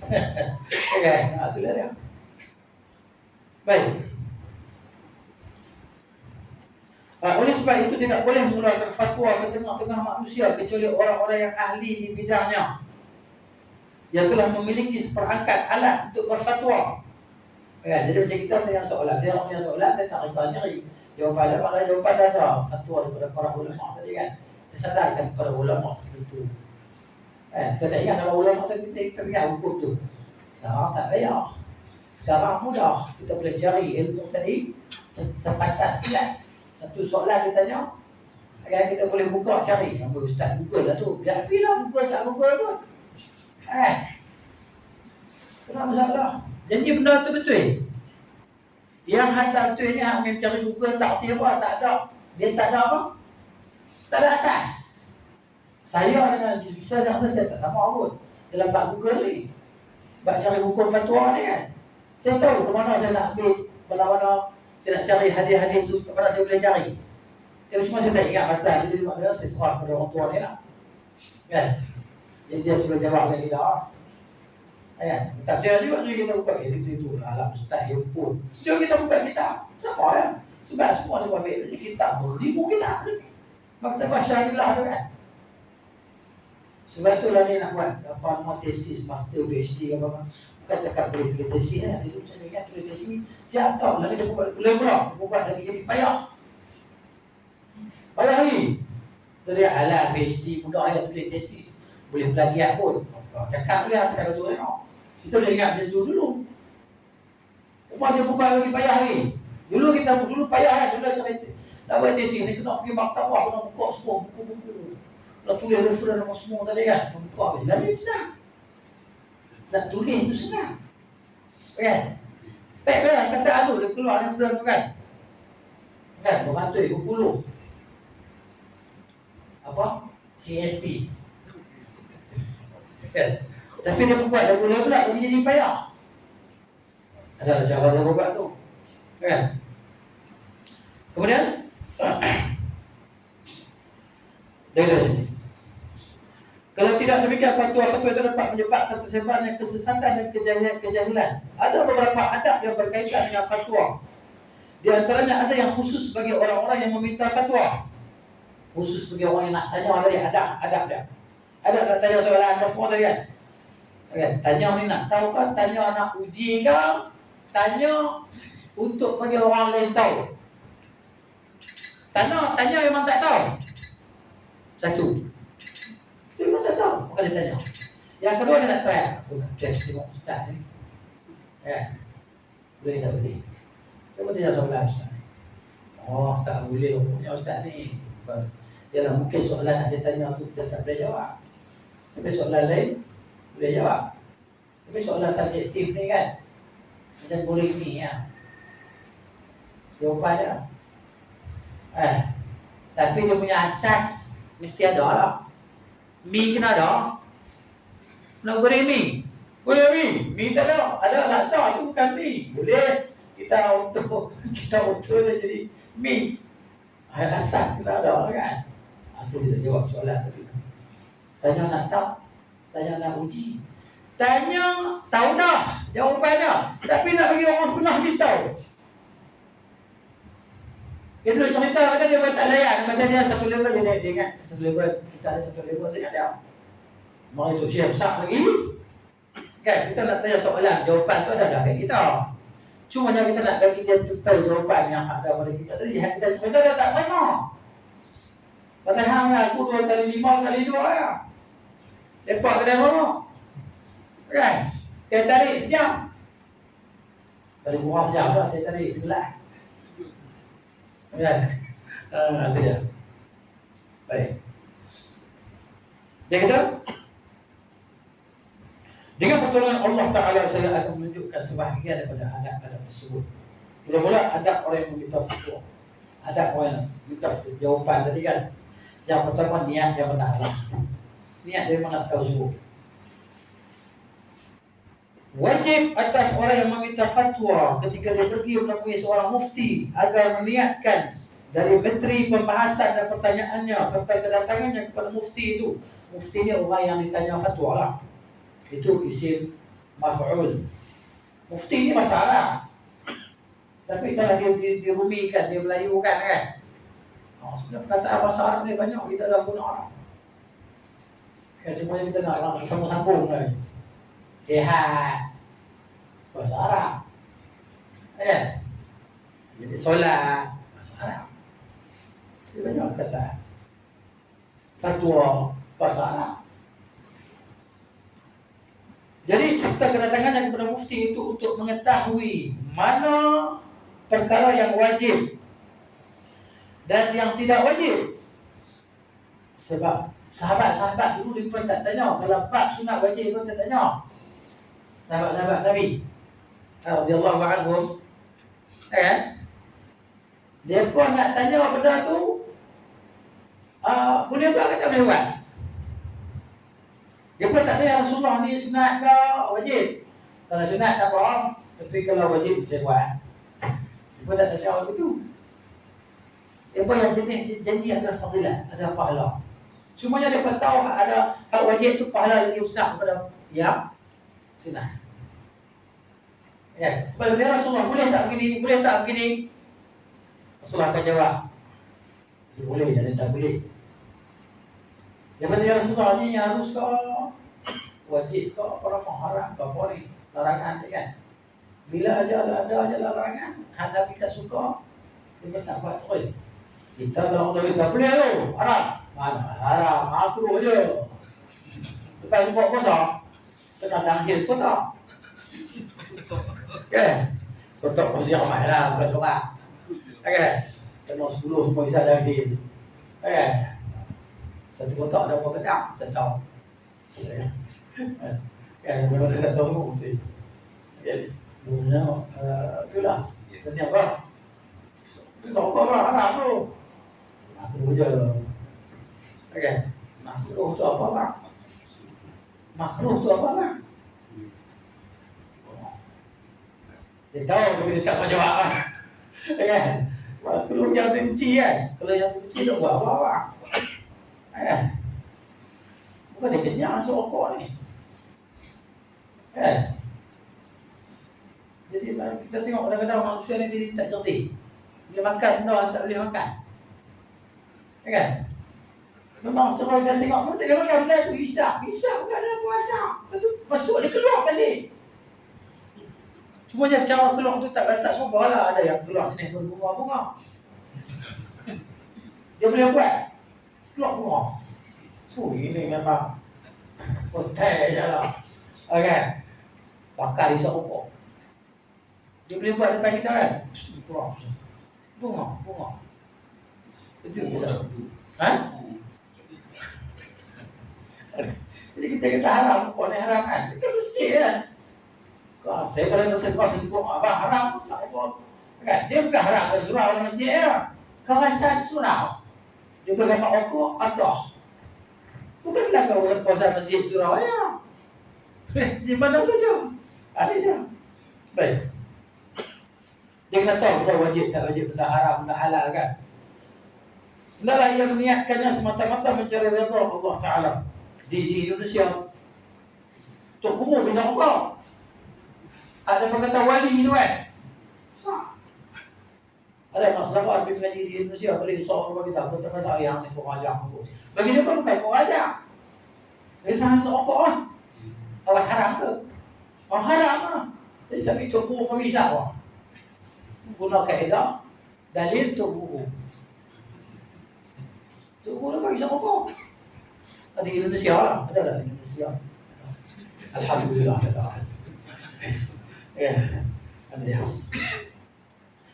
Okay, itulah dia. Baik. Oleh sebab itu tidak boleh mengeluarkan fatwa ke tengah-tengah manusia kecuali orang-orang yang ahli di bidangnya, yang telah memiliki seperangkat alat untuk berfatwa. Ya, jadi macam kita tanya soalan, dia tak nyari jawapan, ada jawapan ada fatwa daripada para ulama tadi kan. Kita sadarkan kepada ulama tertentu. Kita tak ingat kalau ulama tadi kita ingat hukum tu. Sekarang tak payah. Sekarang mudah, kita boleh cari ilmu tadi sepantas silat. Satu soalan dia tanya, kita boleh buka cari. Yang Ustaz Google lah tu. Biar lah Google tak Google pun. Kenapa masalah? Janji benda tu betul. Yang hantar betul ni hang cari Google tak erti apa, tak ada. Dia tak ada apa? Tak ada asas. Saya dengan bisa jangan saya tak sama pun. Dalam bab Google ni. Bab cari hukum fatwa ni kan. Saya tahu ke mana saya nak ambil, mana-mana saya nak cari hadis-hadis tu, ke mana saya boleh cari. Cuma saya tak ingat kata, jadi maknanya saya serah kepada orang tua ni lah. Kan? Jadi dia sudah jawab lagi lah. Kan? Tak percaya juga kita buka itu alam mustahil pun. Jom kita buka kitab. Siapa ya? Sebab semua dia ambil kitab, beribu kitab ni. Maktabah Syahidillah tu kan. Sebab itulah ni nak buat apa tesis, master, PhD apa-apa. Bukan dekat boleh tulis tesis lah. Dia macam ni kan tulis tesis. Siap tahu lagi dia buat boleh pula. Buat lagi jadi payah. Bayahi. Tu dia alah PhD mudah ayat tulis tesis. Boleh plagiat pun. Cakap dia apa kata tengok. Kita dah ingat dia dulu. Upah dia bukan lagi payah ni. Dulu payah kan. Dulu kita nak buat tesis ni kena pergi maktabah, kena buka semua buku-buku. Nak tulis referensi nama semua tadi kan. Buka habis. Lalu senang. Nak tulis tu senang. Kan? Tak kan? Kata alu dia keluar referensi tu kan. Kan? Beratus, 20. Apa? CLP. Kan? Tapi dia buat dah boleh pula dia jadi payah. Ada cara dia buat tu. Kan? Kemudian dari sini. Kalau tidak demikian fatwa-fatwa itu dapat menyebabkan tersebarnya kesesatan dan kejahilan. Ada beberapa adab yang berkaitan dengan fatwa. Di antaranya ada yang khusus bagi orang-orang yang meminta fatwa. Khusus bagi orang yang nak tanya tadi adab dia. Ada nak tanya soalan apa tadi kan? Kan? Tanya ni nak tahu kan? Tanya nak uji ke? Tanya untuk bagi orang lain tahu. Tanya memang tak tahu. Satu. Dia memang tak tahu. Maka dia tanya. Yang kedua dia nak try. Aku nak test tengok ustaz ni. Ya. Boleh tak boleh? Dia pun tanya soalan ustaz. Oh tak boleh punya ustaz ni. Yalah mungkin soalan dia tanya tu kita tak boleh jawab. Tapi soalan lain boleh jawab. Tapi soalan subjektif ni kan. Macam boleh ni ya. Jawapan dia. Tapi dia punya asas mesti ada lah. Mi kena ada. Nak goreng mi? Boleh mi? Mi tak ada. Ada laksa tu bukan mi. Boleh. Kita untuk dia jadi mi. Asas kena ada kan. Itu kita jawab soalan tadi. Tanya nak tahu. Tanya nak uji. Tanya tahu dah jawapannya. Tapi nak bagi orang sebelah ni tahu. Dia dulu cerita kata dia tak layan. Masa dia satu level dia ingat. Satu level. Kita ada satu level dia ada. Mari tu Syekh besar lagi. Kan kita nak tanya soalan. Jawapan tu ada dah kat kita. Cuma yang kita nak bagi dia tahu jawapan yang ada pada kita tadi. Yang kita cerita dia tak terima. Kata hang aku 2 kali 5 kali 2 ya. Lepak kedai mana? Kan? Dia tarik sejam. Kali kurang sejam lah dia tarik sebelah. Kan? Itu dia. Baik. Dia kata, dengan pertolongan Allah Ta'ala saya akan menunjukkan sebahagian daripada adab-adab tersebut. Mula-mula adab orang yang meminta fatwa. Adab orang yang minta jawapan tadi kan. Yang pertama niat yang benar lah. Niat dia memang nak tahu sungguh. Wajib atas orang yang meminta fatwa ketika dia pergi menemui seorang mufti agar meniatkan dari materi pembahasan dan pertanyaannya serta kedatangannya kepada mufti itu. Mufti ni orang yang ditanya fatwa lah. Itu isim maf'ul. Mufti ni bahasa Arab. Tapi kalau dia dirumikan, dia melayukan kan. Sebenarnya perkataan bahasa Arab ni banyak kita dah guna Arab. Ya, cuma kita nak sambung-sambung kan. Sehat. Bahasa Arab. Ya. Jadi solat bahasa Arab. Dia banyak kata. Fatwa bahasa Arab. Jadi serta kedatangannya kepada mufti itu untuk mengetahui mana perkara yang wajib dan yang tidak wajib. Sebab sahabat-sahabat dulu dia pun tak tanya. Kalau bab sunat wajib pun tak tanya. Sahabat-sahabat Nabi radhiyallahu anhum. Dia pun nak tanya benda tu. Boleh buat ke tak boleh buat? Dia pun tak tanya Rasulullah ni sunat ke wajib. Kalau sunat tak apa. Tapi kalau wajib saya buat. Dia pun tak tanya begitu. Dia pun yang janji ada fadilah, ada pahala. Cumanya dia pun tahu ada hak wajib tu pahala lagi besar daripada yang sunat. Ya, sebab dia Rasulullah boleh tak begini, boleh tak begini? Rasulullah akan jawab. Dia boleh, dia tak boleh. Dia kata ya Rasulullah ni harus ke wajib ke apa haram ke apa ni? Larangan ni kan. Bila ada aja larangan, hadapi tak suka, dia tak buat terus. Kita kalau kita tak boleh tu. Haram. Mana haram? Makruh je. Lepas tu buat puasa. Kena danggil sekotak. Okay. Sekotak kursi ramai lah. Bukan seorang. Okay. Kena 10 semua bisa danggil. Okay. Satu kotak ada berapa pedang? Tak tahu. Kan memang tak tahu semua betul. Okey. Sebenarnya itulah. Tanya apa? Itu apa haram tu? Makruh je. Okey. Makruh tu apa bang? Makruh tu apa bang? Dia tahu tapi dia tak macam apa. Okey. Makruh yang benci kan? Kalau yang benci tak buat apa-apa. Bukan dia kenyang rokok ni. Jadi kita tengok kadang-kadang manusia ni dia tak cerdik. Dia makan benda tak boleh makan. Kan? Memang seorang kita tengok pun tak boleh makan benda tu hisap bukan ada puasa. Lepas tu masuk dia keluar balik. Cuma dia cara keluar tu tak sabarlah. Ada yang keluar ni berbunga-bunga. Dia boleh buat keluar bunga. Ini memang hotel je lah. Okay. Pakai isap rokok. Dia boleh buat depan kita kan? Bunga. Kejut je tak? Ha? Jadi kita kata haram, rokok ni haram kan? Kita mesti kan? Saya kalau tersebar sebut abang haram pun saya buat. Dia bukan haram dari surau dalam masjid ya. Kawasan surau. Dia boleh dapat rokok atau bukan belakang kawasan masjid Surabaya. Di mana saja. Ada je. Baik. Dia kena tahu benda wajib tak wajib, benda haram, benda halal kan. Hendaklah ia meniatkannya semata-mata mencari redha Allah Ta'ala. Di Indonesia Tok Guru bisa buka. Ada perkataan wali ni kan. Ada masalah lebih mengaji di Indonesia boleh disokong bagi kita kata yang ni pengajar tu. Bagi dia bukan pengajar. Dia tak sokong ah. Awak haram ke? Orang haram ah. Jadi tapi tubuh pemisah ah. Guna kaedah dalil tubuh. Tubuh dia bagi sokong. Ada di Indonesia lah, ada di Indonesia. Alhamdulillah ada. Ya. Ada.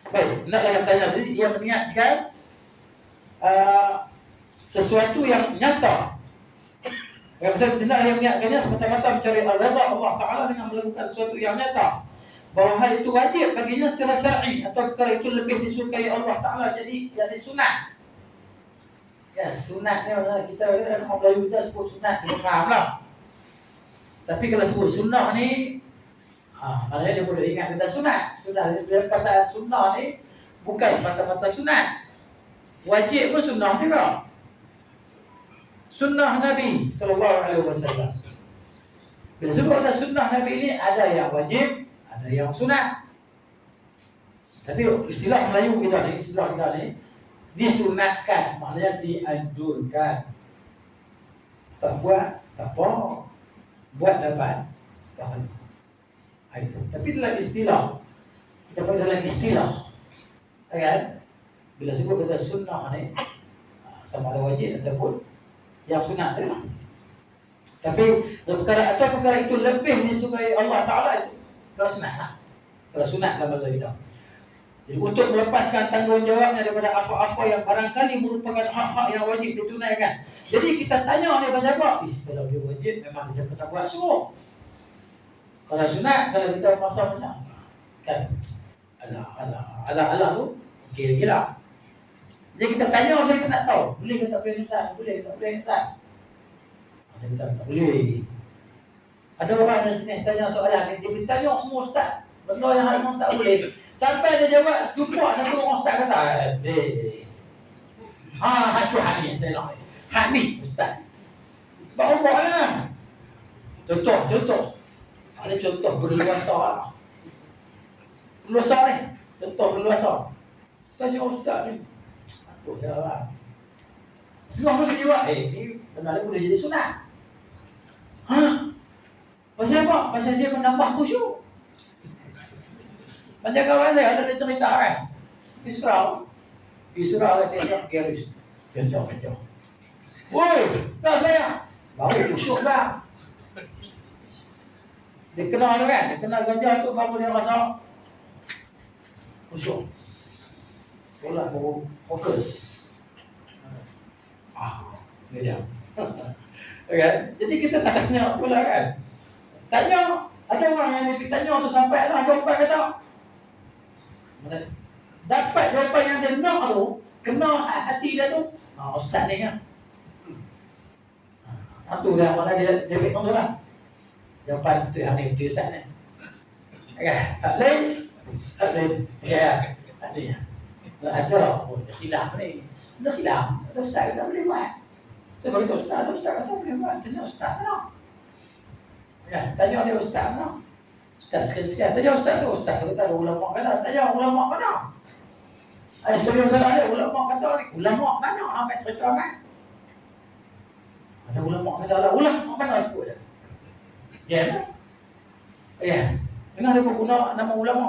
Baik, nak saya tanya tadi dia meniatkan sesuatu yang nyata. Yang saya tidak yang meniatkannya semata-mata mencari redha Allah Taala dengan melakukan sesuatu yang nyata. Bahawa hal itu wajib baginya secara syar'i atau perkara itu lebih disukai Allah Taala jadi sunat. Ya, sunat ni kita orang Melayu kita sebut sunat kita fahamlah. Tapi kalau sebut sunnah ni maknanya dia boleh ingat kata sunat. Dia kata sunnah ni bukan semata-mata sunat. Wajib pun sunnah juga. Sunnah Nabi SAW. Bila sebut kata sunnah Nabi ni ada yang wajib, ada yang sunat. Tapi istilah Melayu kita ni, disunatkan, maknanya dianjurkan. Tak buat, tak apa. Buat dapat, tak perlu. Itu. Tapi dalam istilah, kita pun dalam istilah, kan? Bila sebut kata sunnah ni, sama ada wajib ataupun yang sunat tu lah. Tapi perkara itu lebih disukai Allah Ta'ala itu kalau sunat lah. Kalau sunat dalam bahasa kita. Jadi untuk melepaskan tanggungjawabnya daripada apa-apa yang barangkali merupakan hak-hak yang wajib ditunaikan. Jadi kita tanya ni pasal apa? Kalau dia wajib memang dia kena buat semua. Kalau sunat, kalau kita masa macam kan, alah tu okey gila. Jadi kita tanya saya nak tahu, boleh ke tak boleh Ustaz? Boleh ke tak boleh Ustaz? Ada kita tak boleh. Ada orang yang sini tanya soalan ni, dia bertanya semua Ustaz, benda yang memang tak boleh. Sampai dia jawab, jumpa satu orang Ustaz kata, itu hak ni saya nak. Hak ni Ustaz. Baru buat lah. Contoh. Ada contoh berluasa lah. Berluasa ni. Contoh berluasa. Tanya Ustaz ni. Aku jawab. Semua boleh jawab. Ni sebenarnya boleh jadi sunat. Pasal apa? Pasal dia menambah khusyuk. Macam kawan saya ada cerita kan. Israel. Surah Al-Fatihah garis. Kencang. Woi, dah saya. Baru usyuk dah. Dia kenal kan? Dia kenal gajah tu baru dia rasa usyuk. Solat baru fokus. Dia diam. Okay. Jadi kita tak tanya pula kan. Tanya, ada orang yang ditanya tu sampai lah jawapan kata. Dapat jawapan yang dia nak tu, kena hati dia tu. Ustaz ni kan. Tu dah mana dia pegang tu lah. Jawapan tu yang ni, tu Ustaz ni. Okay. Tak lain. Ya. Ada. Khilaf ni. Ada khilaf. Ada Ustaz kita boleh buat. Saya beritahu Ustaz kata boleh buat. Tanya Ustaz lah. Ya, tanya dia Ustaz lah. Ustaz sekali-sekali. Tanya Ustaz tu. Ustaz kata ada ulama kata. Tanya ulama mana? Sebelum saya ada ulama kata ni. Ulama mana? Ambil cerita kan? Ada ulama kata lah. Ulama mana sebut dia? Ya kan? Ya. Tengah dia guna nama ulama.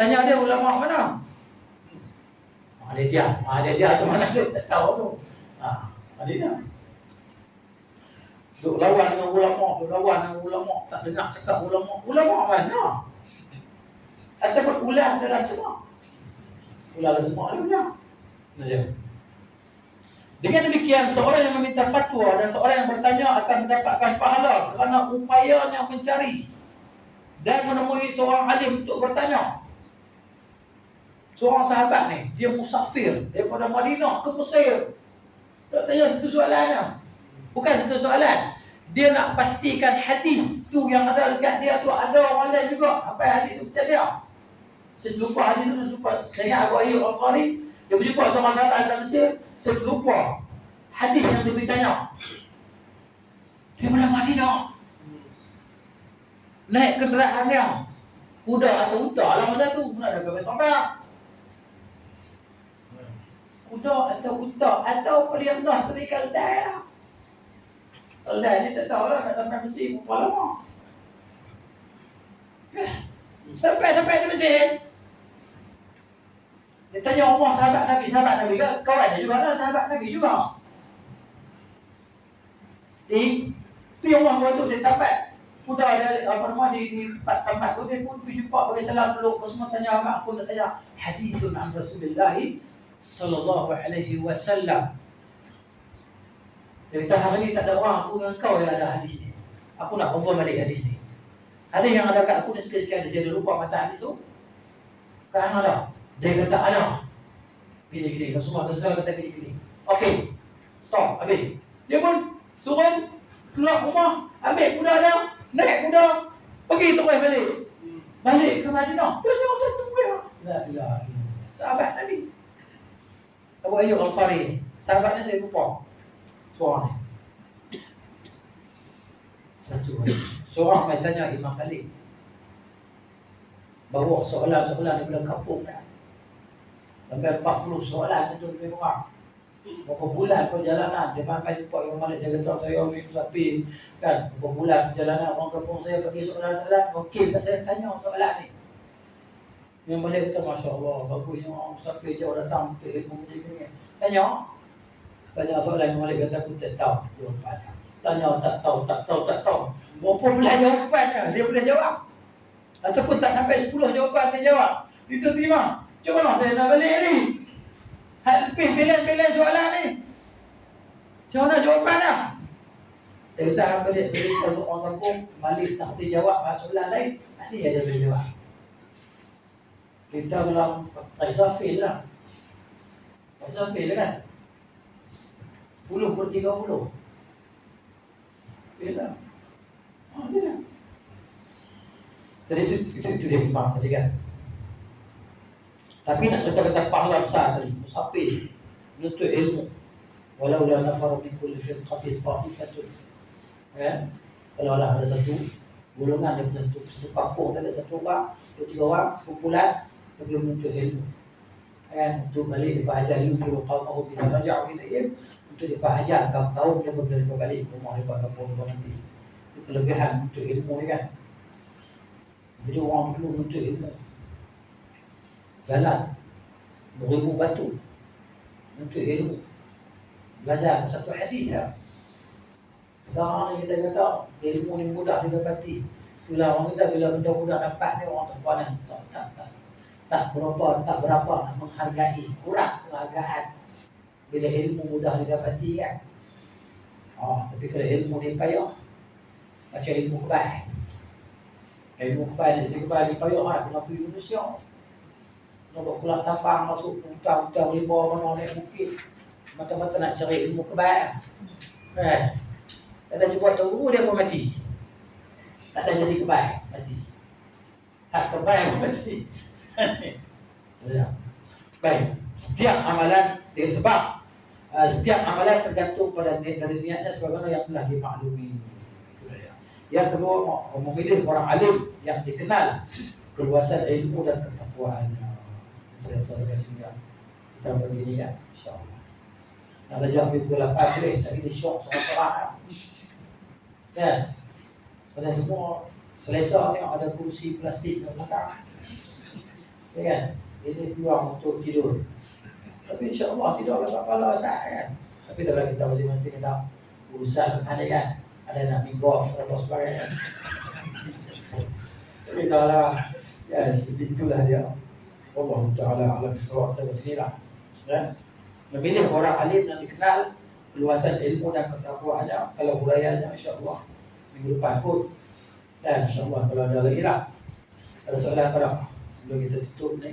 Tanya dia ulama mana? Dia dia tu mana dia tak tahu tu. Ada dia. Duk lawan dengan ulama, tak dengar cakap ulama. Ulama mana? Ataupun ular dalam semua. Ular dalam semua ada. Ya. Dengan demikian, seorang yang meminta fatwa dan seorang yang bertanya akan mendapatkan pahala kerana upayanya mencari dan menemui seorang alim untuk bertanya. Seorang sahabat ni, dia musafir daripada Madinah ke Mesir. Tak tanya satu soalan. Bukan satu soalan. Dia nak pastikan hadis tu yang ada dekat dia tu ada orang lain juga. Apa hadis tu betul dia? Saya lupa hadis tu, lupa. Saya ingat Abu Ayyub Al-Ansari, dia berjumpa sama sahabat dalam Mesir. Saya lupa hadis yang dia bertanya. Dia pernah Madinah. Naik kenderaan dia. Kuda atau unta lah masa tu. Mana ada kapal terbang. Kuda atau unta atau pernah terikat dah. Kalau ni tak tahu lah kat sampai Mesir berapa lama. Sampai di Mesir. Dia tanya Umar sahabat Nabi kan kawan dia juga lah, sahabat Nabi juga. Di Umar waktu dia dapat kuda dia di tempat tu dia pun pergi jumpa bagi salam dulu. Semua tanya aku nak tanya hadisun an Rasulullah sallallahu alaihi wasallam. Dia kata hari ni tak ada orang aku dengan kau yang ada hadis ni. Aku nak confirm balik hadis ni. Ada yang ada kat aku ni sekali-kali saya lupa mata hadis tu. Kan ada. Dia kata ada. Gini. Rasulullah kata gini. Okey. Stop. Habis. Dia pun turun keluar rumah, ambil kuda dia, naik kuda, pergi terus balik. Balik ke Madinah. Tanya satu dia. La ilaha illallah. Sahabat Nabi. Abu Ayyub Al-Ansari. Sahabatnya saya lupa. Seorang ni. Seorang main tanya Imam Malik. Bawa soalan-soalan daripada kampung kan. Sampai 40 soalan tu lebih kurang. Berapa bulan perjalanan dia sampai jumpa Imam Malik. Dia kata saya ni musafir kan. Berapa bulan perjalanan orang kampung saya bagi soalan-soalan. Okey tak saya tanya soalan ni. Imam Malik kata Masya Allah bagusnya orang musafir jauh datang untuk ilmu ni. Tanya soalan Imam Malik kata aku tak tahu jawapannya. Tanya tak tahu. Berapa bulan jawapannya dia boleh jawab. Ataupun tak sampai 10 jawapan dia jawab. Itu terima. Macam mana saya nak balik ni? Habis pilihan soalan ni. Macam mana jawapannya? Dia kata balik untuk orang kampung. Malik tak boleh jawab soalan lain. Nanti dia boleh jawab. Kita bilang Taisafil lah. Taisafil kan? 10/30. Bila? Dia. Tadi itu dia bimbang tadi kan. Tapi nak cerita tentang pahala besar tadi, musafir menuntut ilmu. Walau la nafar min kulli firqatin ta'ifatun. Ya. Kalau ada satu golongan dari satu kampung ada satu orang, 2-3 orang sekumpulan pergi menuntut ilmu. Kan untuk balik dipahajar ilmu qaumahu bila raja'u ilaihim, untuk dipahajar kaum dia berbalik ke rumah mereka kampung nanti. Itu kelebihan untuk ilmu ni kan. Jadi orang dulu menuntut ilmu. Jalan beribu batu untuk ilmu. Belajar satu hadis ya. Sekarang ni kita kata ilmu ni mudah didapati. Itulah orang kita bila benda mudah dapat ni orang terpanan tak berapa nak menghargai, kurang penghargaan bila ilmu mudah didapati kan. Tapi kalau ilmu ni payah, macam ilmu kebal. Ilmu kebal ni payah lah, kena pergi Indonesia. Nak pulang tapang, masuk hutan-hutan rimau, mana naik bukit. Mata-mata nak cari ilmu kebal. Kata jumpa tunggu dia pun mati. Tak ada jadi kebal, mati. Hak kebal pun mati. Baik, setiap amalan dia sebab setiap amalan tergantung pada dari niatnya sebagaimana yang telah dimaklumi. Yang kedua, memilih orang alim yang dikenal keluasan ilmu dan ketakwaannya. Kita begini ya, insyaAllah. Nak belajar pukul 8 boleh, tapi dia syok seorang-seorang. Ya, pasal semua selesa tengok ada kursi plastik di belakang. Ya kan? Ini peluang untuk tidur. Tapi insyaAllah tidak ada kepala asal kan. Tapi kalau kita masing-masing ada urusan ada kan, ada nak pergi golf atau sebagainya. Tapi kalau ya itulah dia. Allah Ta'ala alam bisawab dari sinilah. Ya. Memilih orang alim yang dikenal keluasan ilmu dan ketakwaannya. Kalau huraiannya insyaAllah minggu depan pun. Dan insyaAllah kalau ada lagi lah. Ada soalan pada sebelum kita tutup ni.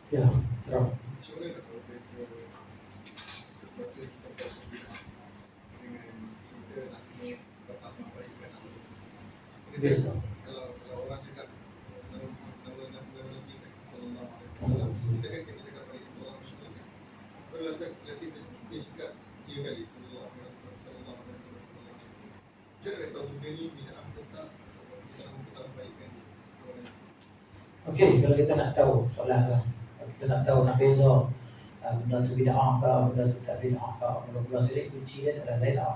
Ya, terang. Macam mana nak tahu sesuatu yang kita buat dengan kita nak beramal baikkan apa? Yes. Kalau orang cakap nama Nabi sallallahu alaihi wasallam, kita kan kena cakap pada sallallahu alaihi wasallam. Kalau rasa kita cakap 3 kali sallallahu alaihi wasallam. Macam mana nak tahu benda ni bila kita tak baikkan? Okey, kalau kita nak tahu soalan lah. Kita nak tahu, nak beza benda tu bid'ah ke, benda tu tak bid'ah ke. Mula-mula sekali kunci dia tak ada lain lah.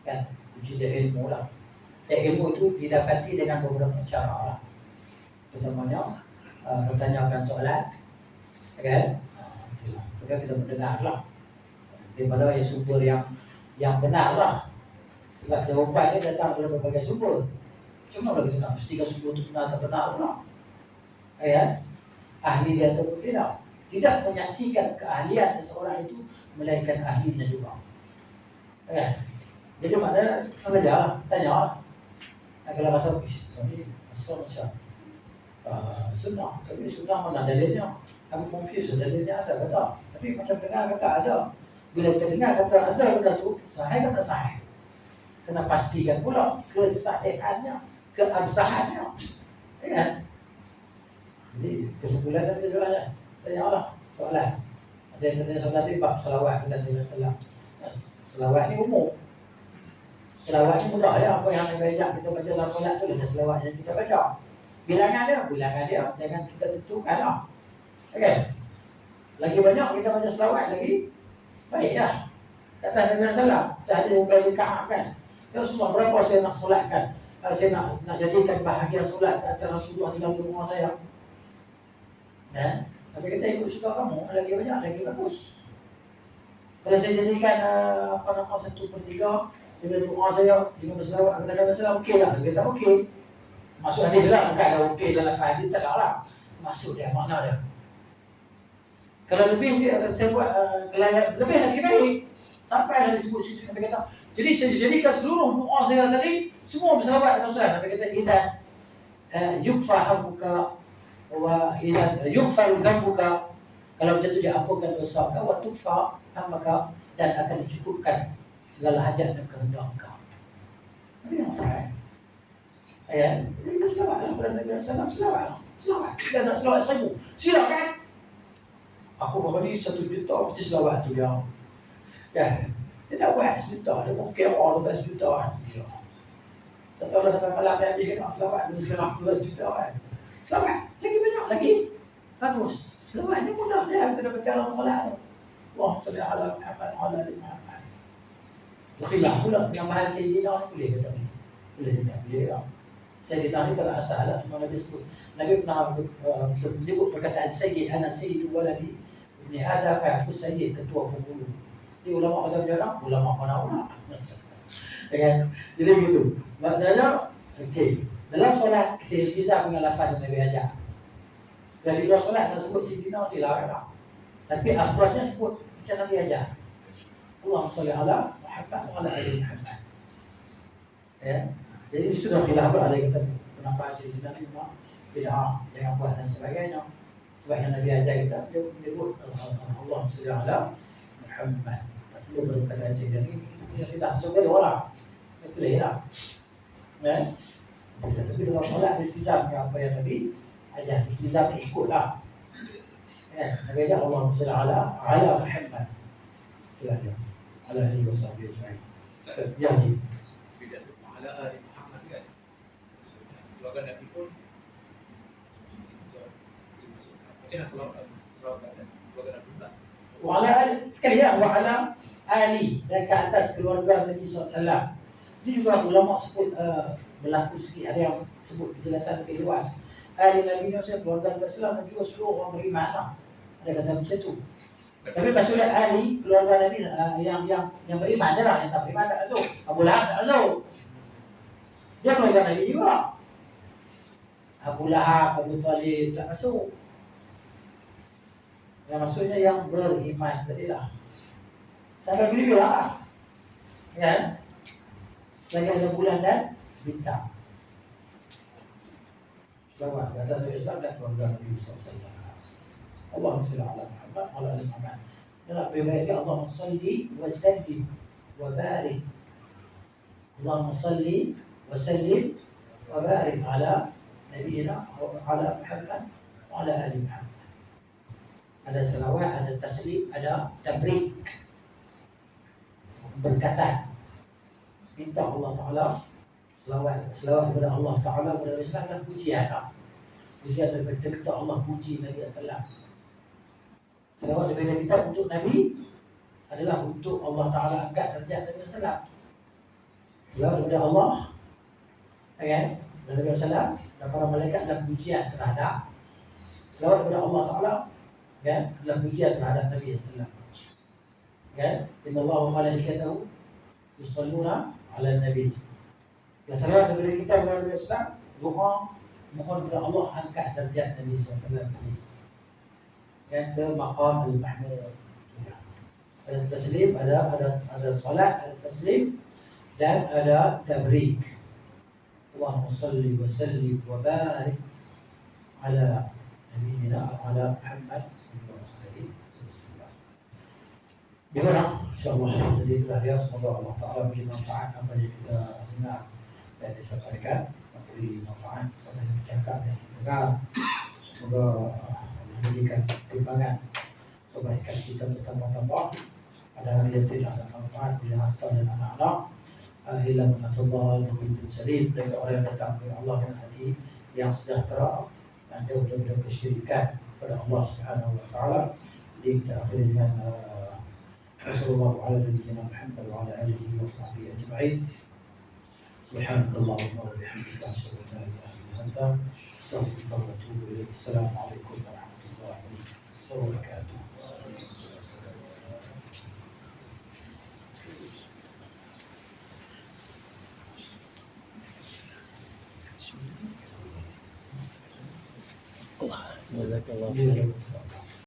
Kan? Kunci dia ilmu lah. Dan ilmu itu didapati dengan beberapa cara lah. Pertamanya, bertanyakan soalan. Kan? Kita kita mendengar lah. Daripada yang sumber yang benar lah. Sebab jawapan dia datang dari berbagai sumber. Cuma kalau kita nak pastikan sumber itu benar atau benar lah. Ya? Ahli dia ataupun tidak menyaksikan keahlian seseorang itu melainkan ahlinya juga. Jadi maknanya belajar, tanya. Kalau rasa ini asal macam sunnah, tapi sunnah mana dalilnya? Aku confuse dalilnya ada kata. Tapi macam dengar kata ada. Bila kita dengar kata ada benda tu sahih kata sahih. Kena pastikan pula kesahihannya, keabsahannya. Ya. Jadi kesimpulan dari jawabannya, tanyalah soalan. Ada yang tanya soalan tadi bab selawat dan salam. Selawat ni umum. Selawat ni mudah ya. Apa yang Nabi ajak kita baca dalam solat tu ada selawat yang kita baca. Bilangan dia, jangan kita tentukan lah. Okey. Lagi banyak kita baca selawat lagi baik dah. Kata Nabi sallam, tak ada bukan bid'ah kan. Kalau semua berapa saya nak solatkan? Saya nak jadikan bahagian solat antara Rasulullah dalam rumah saya. Ya, tapi kita ikut suka kamu, lagi banyak, lagi bagus. Kalau saya jadikan 1/3 dengan doa saya dengan berselawat kepada Rasulullah, okey lah, kita okey. Masuk hadis lah, bukan ada okey dalam hadis, tak lah. Masuk dia, makna dia. Kalau lebih saya buat lebih lagi baik. Sampai ada disebut sisi Nabi kata. Jadi saya jadikan seluruh doa saya tadi semua berselawat dengan Rasulullah. Nabi kata idan yukfa hambuka wa idan yughfar dhanbuka, kalau macam tu diampunkan dosa kau, wa tukfa hamaka, dan akan dicukupkan segala hajat dan kehendak kau. Ini yang saya. Ayat, ini selawatlah pada Nabi sallallahu alaihi wasallam. Selawat. Kita nak selawat 1000. Silakan. Aku bagi 1 juta mesti selawat tu dia. Ya. Dia tak buat 1 juta, dia mungkin orang 1 juta kan. Tak tahu dah sampai malam dia kena selawat 2 juta kan. Selawat, lagi banyak lagi. Bagus. Selawat ni mudah dia, kita dah baca dalam solat tu. Wah, salli ala Muhammad wa ala ali Muhammad. Khilaf pula dengan mahal Sayyidina ni boleh ke tak? Boleh tak? Boleh tak? Sayyidina Ali tak asal lah, cuma Nabi sebut. Nabi pernah menyebut perkataan Sayyid, ana Sayyid waladi Ibni Adam, aku Sayyid, ketua penghulu. Ini ulama agama jarang, ulama mana-mana. Kan? Jadi begitu. Maknanya, okey. Dalam solat kita iltizam dengan lafaz yang Nabi ajar. Dari luar solat nak sebut Sayyidina silakan lah. Tapi afdalnya sebut macam Nabi ajar. Allahumma shalli ala Muhammad wa ala ali Muhammad. Ya. Jadi sudah khilaf ada kita pendapat Sayyidina Imam bid'ah jangan buat dan sebagainya. Sebab yang Nabi ajar kita dia menyebut Allahumma shalli ala Muhammad. Tak perlu berkata Sayyidina ini kita punya khilaf. So dia orang. Tak boleh lah. Ya. Tapi dalam solat iltizam dengan apa yang Nabi ajar, iltizam ikutlah. Ya, Nabi ajar Allahumma shalli ala Muhammad. Itulah dia. Ala alihi wasahbihi ajma'in. Jadi Bila sebut ala ali Muhammad kan, maksudnya keluarga Nabi pun macam mana selawat ke atas keluarga Nabi pula. wa ala ali sekali ya, wa ala ali dan ke atas keluarga Nabi SAW. Ini juga ulama sebut berlaku sikit, ada yang sebut penjelasan lebih luas. Ali Nabi SAW, keluarga Nabi SAW dan juga seluruh orang beriman lah. Ada kata macam tu. Tapi maksudnya Ali, keluarga Nabi yang beriman je lah, yang tak beriman tak masuk. Abu Lahab tak masuk. Dia keluarga Nabi juga. Abu Lahab, Abu Talib tak masuk. Yang maksudnya yang beriman tadi lah. Sampai beli lah. Ya. Lagi ada bulan dan bintang. Bahawa kata Nabi Islam dan keluarga Nabi SAW. Allahumma salli ala Muhammad wa ala ali Muhammad. Dalam riwayat Allahumma salli wa sallim wa barik. Allahumma salli wa sallim wa barik ala nabiyina wa ala Muhammad wa ala ali Muhammad. Ada salawat, ada taslim, ada tabrik. Berkatan. Minta Allah Ta'ala selawat kepada Allah Ta'ala kepada Islam dan pujian lah. Pujian daripada kita minta Allah puji Nabi SAW. Selawat daripada kita untuk Nabi adalah untuk Allah Ta'ala angkat derajat Nabi SAW. Selawat daripada Allah, kan? Dan Nabi SAW dan para malaikat dan pujian terhadap. Selawat daripada Allah Ta'ala, kan? Adalah pujian terhadap Nabi SAW. Kan? Inna Allah wa malaikatahu yusalluna ala Nabi. Dan selawat daripada kita kepada Nabi Islam, doa mohon kepada Allah angkat darjat Nabi SAW tadi. Yang ke maqam al-mahmud. Ada taslim, ada salat, ada taslim dan ada tabrik. Allahumma salli wa sallim wa barik ala nabiyina ala Muhammad sallallahu alaihi wasallam. Bagaimana? InsyaAllah. Jadi itulah dia. Semoga Allah Ta'ala beri manfaat apa yang kita dengar dan disampaikan. Beri manfaat kepada yang bercakap dan dengar. Semoga memberikan perkembangan kebaikan kita bertambah-tambah. Pada hari yang tidak ada manfaat bagi harta dan anak-anak. Illa minatullah wa kulli salim. Dan orang yang datang kepada Allah dengan hati yang sejahtera dan jauh daripada kesyirikan kepada Allah Subhanahu wa Ta'ala. Jadi kita akhiri dengan Rasulullah ala nabiyyina Muhammad wa ala alihi wa sahbihi ajma'in. Subhanakallahumma wa bihamdika asyhadu an la ilaha illa anta astaghfiruka wa atubu ilaik. Assalamualaikum warahmatullahi wabarakatuh. Jazakallah khairan.